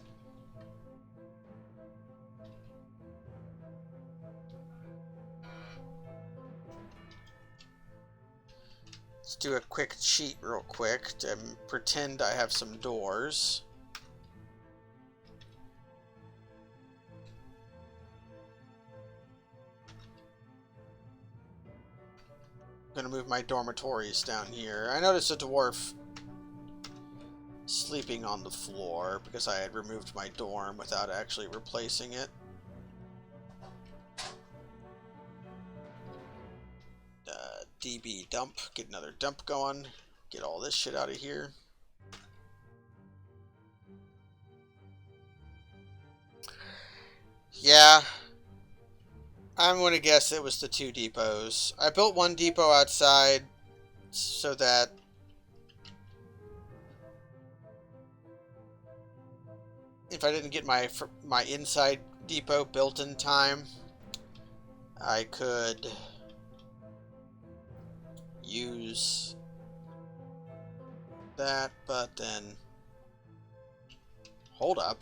Let's do a quick cheat real quick to pretend I have some doors. I'm gonna move my dormitories down here. I noticed a dwarf sleeping on the floor because I had removed my dorm without actually replacing it. DB dump. Get another dump going. Get all this shit out of here. Yeah. I'm going to guess it was the 2 depots. I built 1 depot outside so that... if I didn't get my inside depot built in time, I could use that, but then hold up.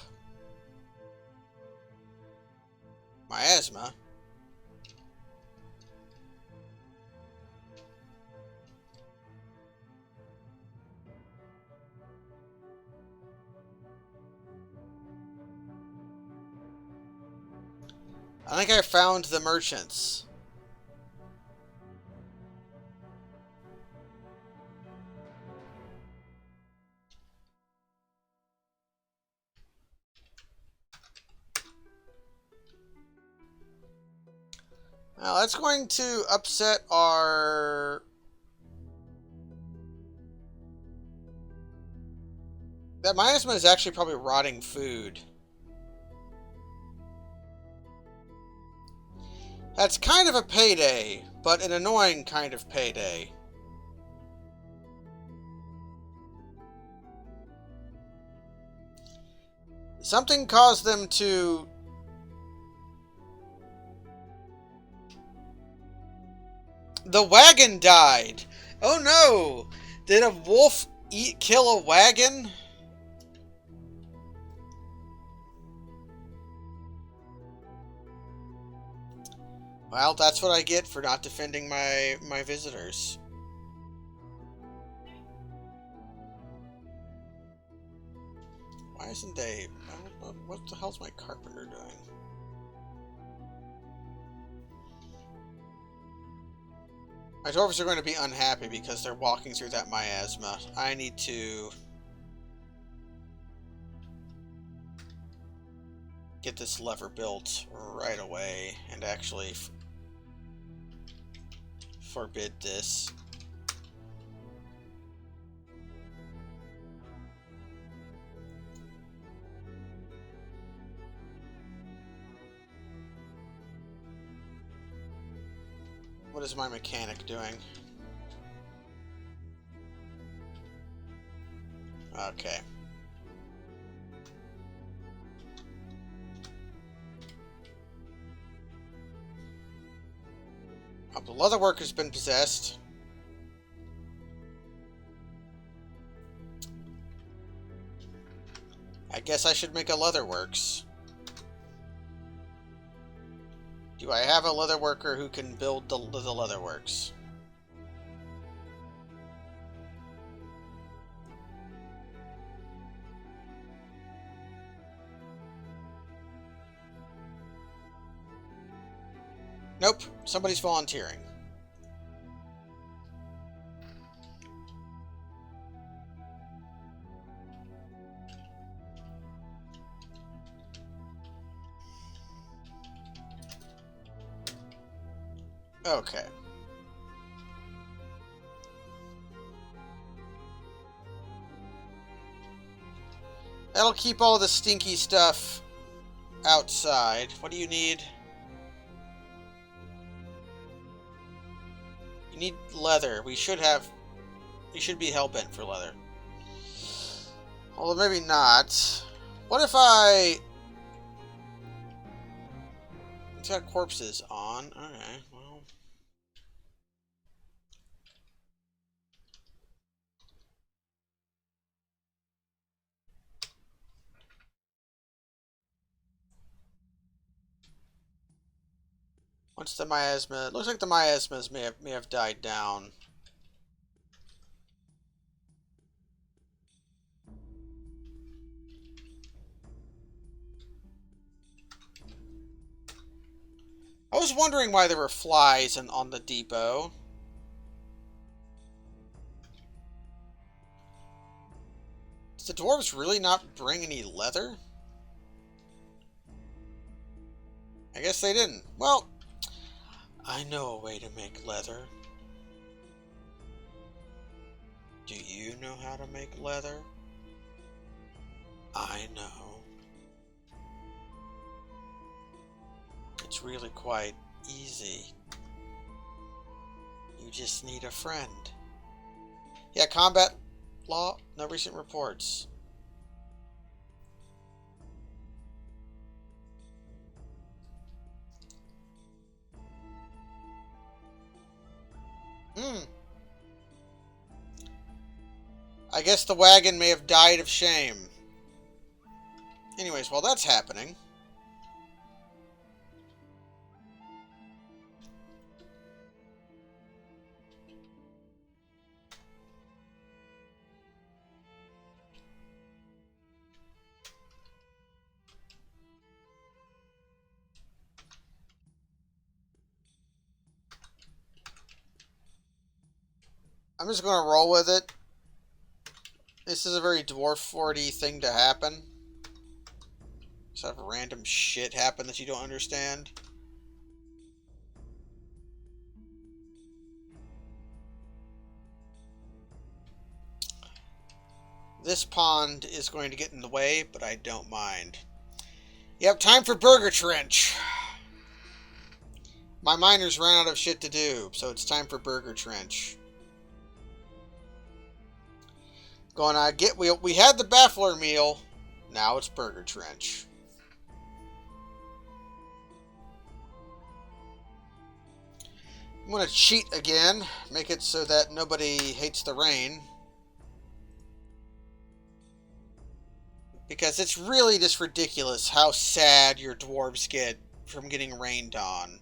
Miasma. I think I found the merchants. Now that's going to upset our... That miasma is actually probably rotting food. That's kind of a payday, but an annoying kind of payday. Something caused them to... The wagon died! Oh no! Did a wolf kill a wagon? Well, that's what I get for not defending my visitors. Why isn't they... What the hell's my carpenter doing? My dwarves are going to be unhappy because they're walking through that miasma. I need to get this lever built right away and actually forbid this. What is my mechanic doing? Okay. Oh, the leather worker's been possessed. I guess I should make a leather works. Do I have a leather worker who can build the leather works? Nope, somebody's volunteering. Okay. That'll keep all the stinky stuff outside. What do you need? You need leather. We should be hell-bent for leather. Although maybe not. What if it's got corpses on. Okay, well. What's the miasma? It looks like the miasmas may have died down. I was wondering why there were flies on the depot. Did the dwarves really not bring any leather? I guess they didn't. Well, I know a way to make leather. Do you know how to make leather? I know. It's really quite easy. You just need a friend. Yeah, combat law, no recent reports. I guess the wagon may have died of shame. Anyways, while that's happening... I'm just going to roll with it. This is a very Dwarf 4D thing to happen. Just have random shit happen that you don't understand. This pond is going to get in the way, but I don't mind. Yep, time for Burger Trench. My miners ran out of shit to do, so it's time for Burger Trench. Gonna get... We had the Baffler meal. Now it's Burger Trench. I'm gonna cheat again. Make it so that nobody hates the rain. Because it's really just ridiculous how sad your dwarves get from getting rained on.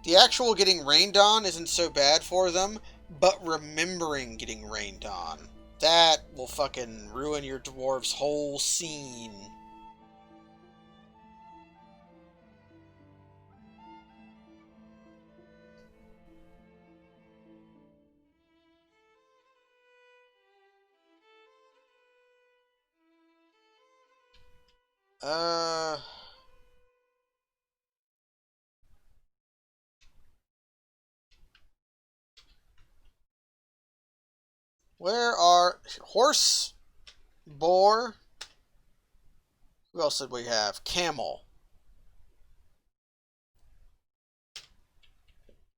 The actual getting rained on isn't so bad for them, but remembering getting rained on, that will fucking ruin your dwarves' whole scene. Where are... Horse? Boar? Who else did we have? Camel.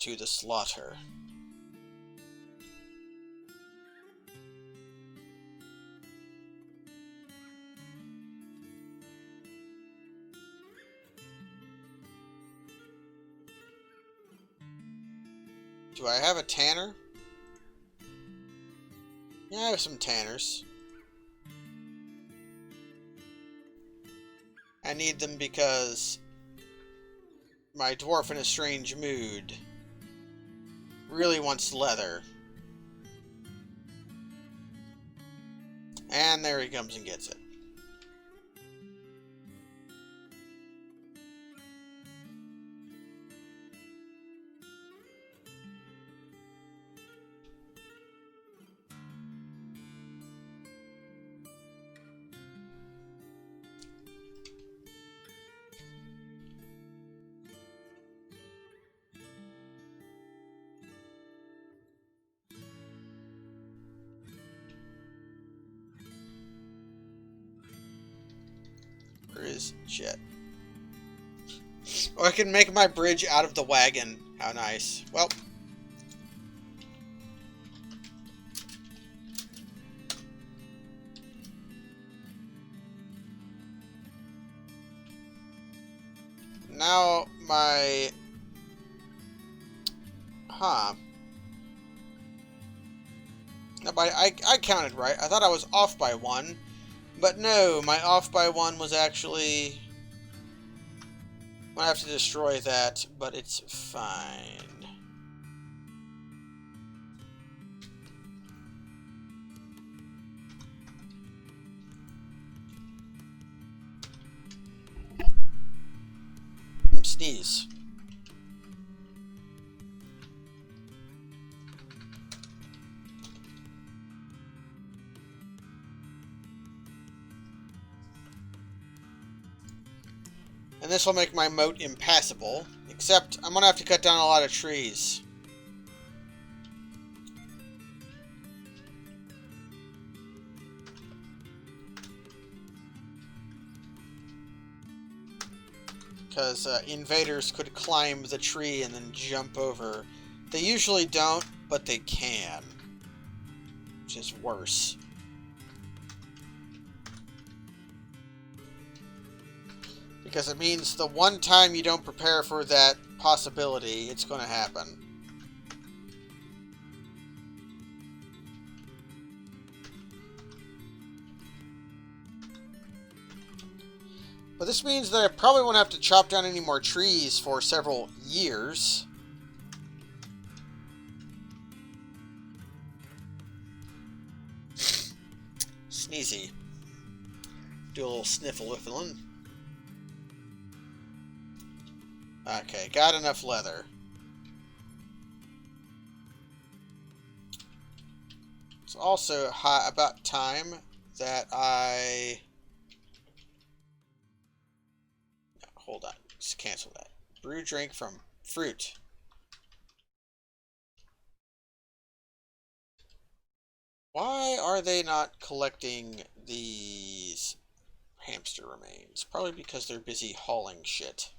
To the slaughter. Do I have a tanner? Yeah, I have some tanners. I need them because my dwarf in a strange mood really wants leather. And there he comes and gets it. Where is Jet? Oh, I can make my bridge out of the wagon. How nice. Well. Now my... Huh. No, but I counted right. I thought I was off by one. But no, my off by one was actually... I'm gonna have to destroy that, but it's fine. Sneeze. And this will make my moat impassable, except I'm gonna have to cut down a lot of trees. Because invaders could climb the tree and then jump over. They usually don't, but they can. Which is worse. Because it means the one time you don't prepare for that possibility, it's going to happen. But this means that I probably won't have to chop down any more trees for several years. Sneezy. Do a little sniffle-whiffling. Okay, got enough leather. It's also about time that I... No, hold on. Just cancel that. Brew drink from fruit. Why are they not collecting these hamster remains? Probably because they're busy hauling shit.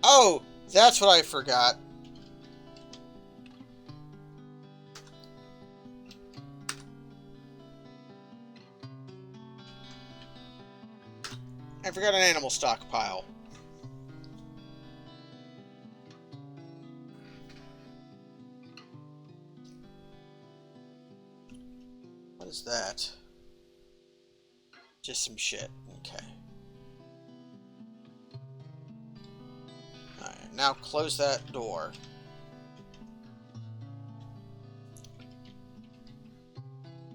Oh, that's what I forgot. I forgot an animal stockpile. What is that? Just some shit. Okay. Alright, now close that door.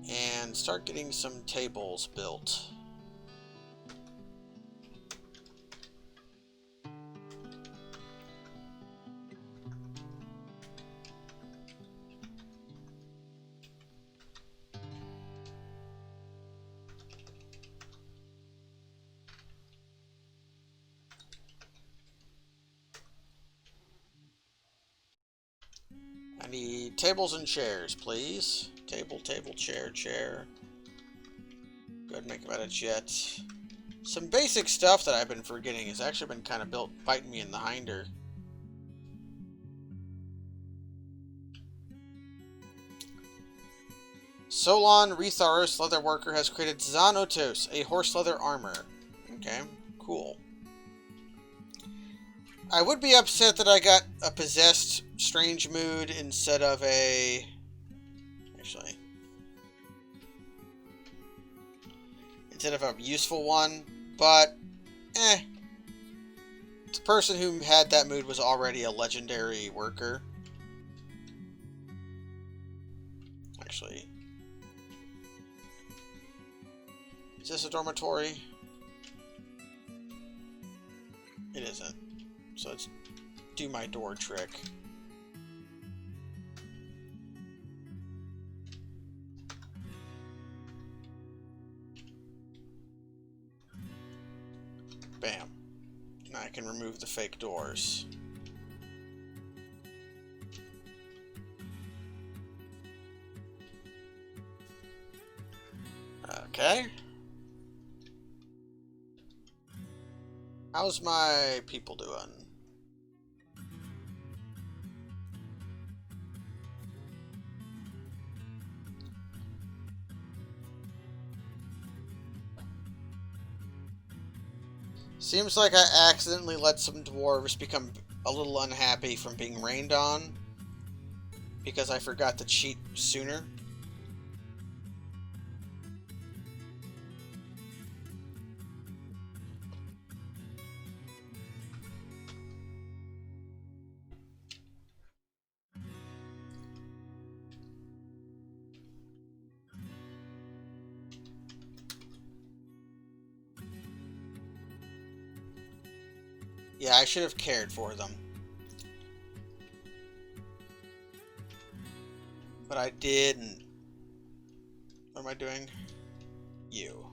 And start getting some tables built. I need tables and chairs, please. Table, table, chair, chair. Go ahead and make about a jet. Some basic stuff that I've been forgetting has actually been kind of biting me in the hinder. Solon Retharos Leatherworker has created Xanotos, a horse leather armor. Okay, cool. I would be upset that I got a possessed strange mood instead of a... Actually... Instead of a useful one, but... The person who had that mood was already a legendary worker. Actually... Is this a dormitory? It isn't. So let's do my door trick. Bam. Now I can remove the fake doors. Okay. How's my people doing? Seems like I accidentally let some dwarves become a little unhappy from being rained on because I forgot to cheat sooner. Yeah, I should have cared for them. But I didn't. What am I doing? You.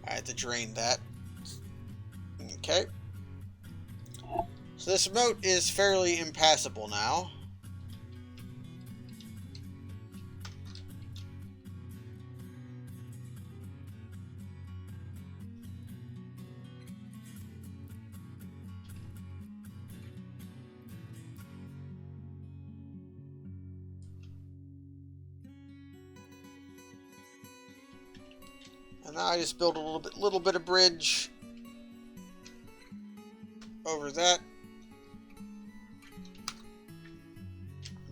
I had to drain that. Okay. So this moat is fairly impassable now. And now I just build a little bit of bridge over that.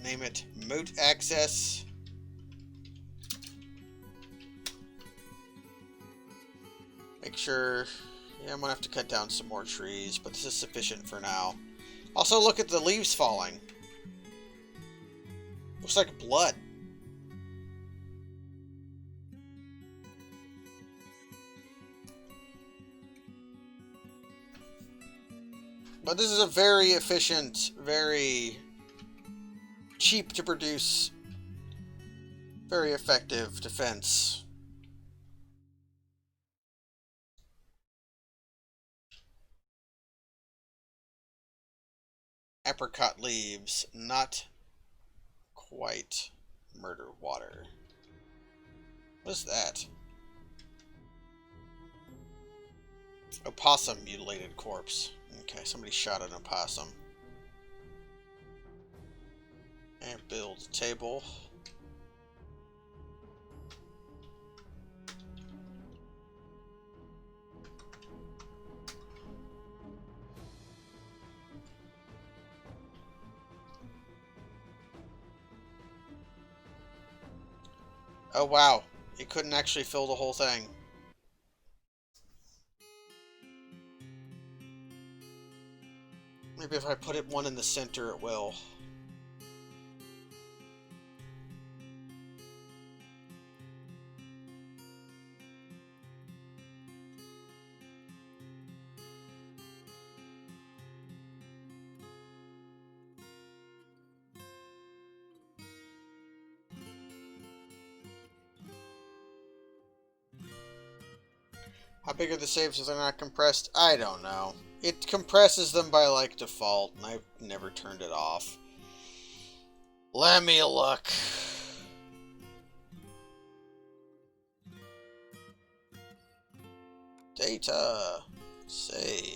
Name it Moat Access. Make sure, yeah, I'm gonna have to cut down some more trees, but this is sufficient for now. Also, look at the leaves falling. Looks like blood. But this is a very efficient, very cheap to produce, very effective defense. Apricot leaves, not quite murder water. What is that? Opossum mutilated corpse. Okay, somebody shot an opossum. And build a table. Oh wow, it couldn't actually fill the whole thing. Maybe if I put it one in the center, it will. How big are the saves if they're not compressed? I don't know. It compresses them by, like, default, and I've never turned it off. Let me look. Data. Save.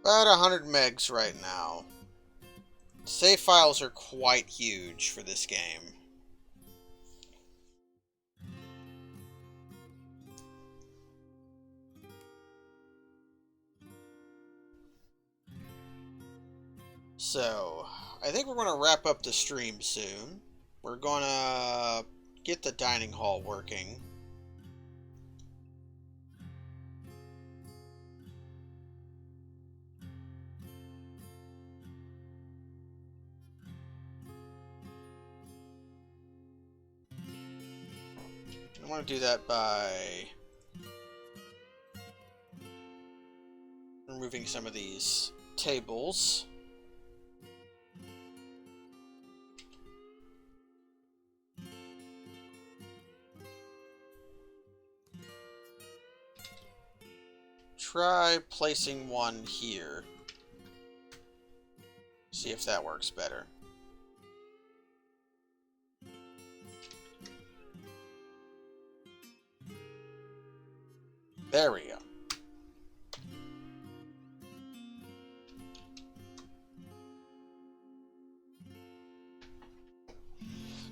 About 100 megs right now. Save files are quite huge for this game. So, I think we're going to wrap up the stream soon. We're going to get the dining hall working. I want to do that by removing some of these tables. Try placing one here. See if that works better. There we go.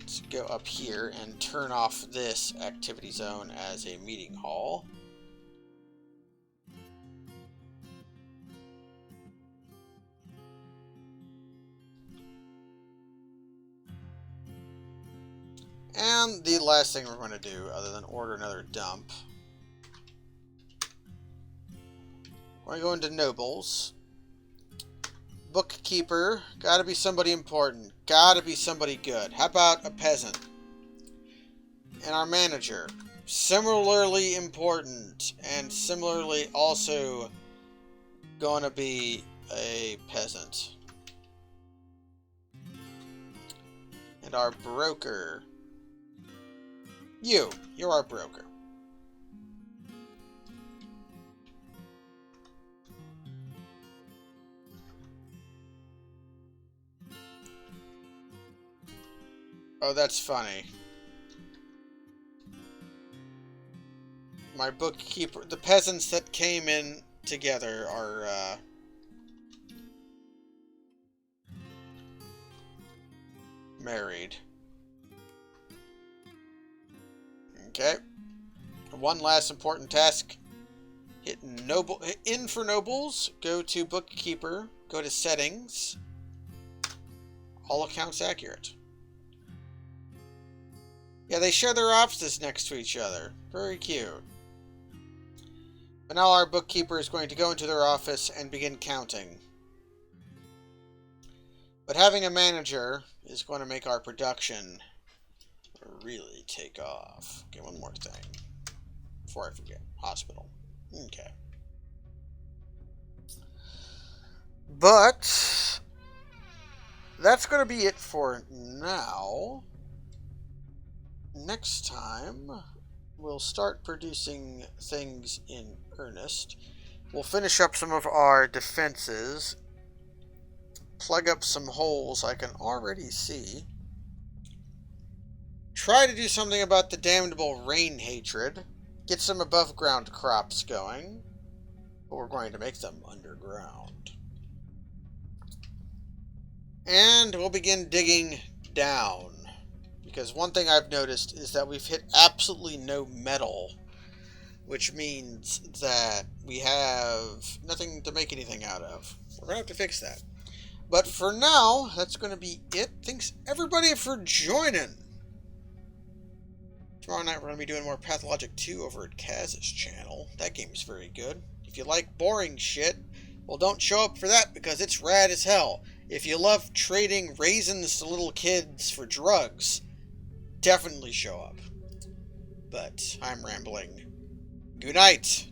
Let's go up here and turn off this activity zone as a meeting hall. And the last thing we're going to do, other than order another dump, we're going to go into nobles. Bookkeeper, gotta be somebody important, gotta be somebody good. How about a peasant? And our manager, similarly important, and similarly also going to be a peasant. And our broker, you're our broker. Oh, that's funny. My bookkeeper, the peasants that came in together are married. Okay. One last important task. Hit in for nobles. Go to bookkeeper. Go to settings. All accounts accurate. Yeah, they share their offices next to each other. Very cute. But now our bookkeeper is going to go into their office and begin counting. But having a manager is going to make our production really take off. Okay, one more thing. Before I forget. Hospital. Okay. But that's going to be it for now. Next time, we'll start producing things in earnest. We'll finish up some of our defenses. Plug up some holes I can already see. Try to do something about the damnable rain hatred. Get some above ground crops going. But we're going to make them underground. And we'll begin digging down. Because one thing I've noticed is that we've hit absolutely no metal. Which means that we have nothing to make anything out of. We're going to have to fix that. But for now, that's going to be it. Thanks everybody for joining. Tomorrow night we're going to be doing more Pathologic 2 over at Kaz's channel. That game is very good. If you like boring shit, well, don't show up for that because it's rad as hell. If you love trading raisins to little kids for drugs, definitely show up. But I'm rambling. Good night.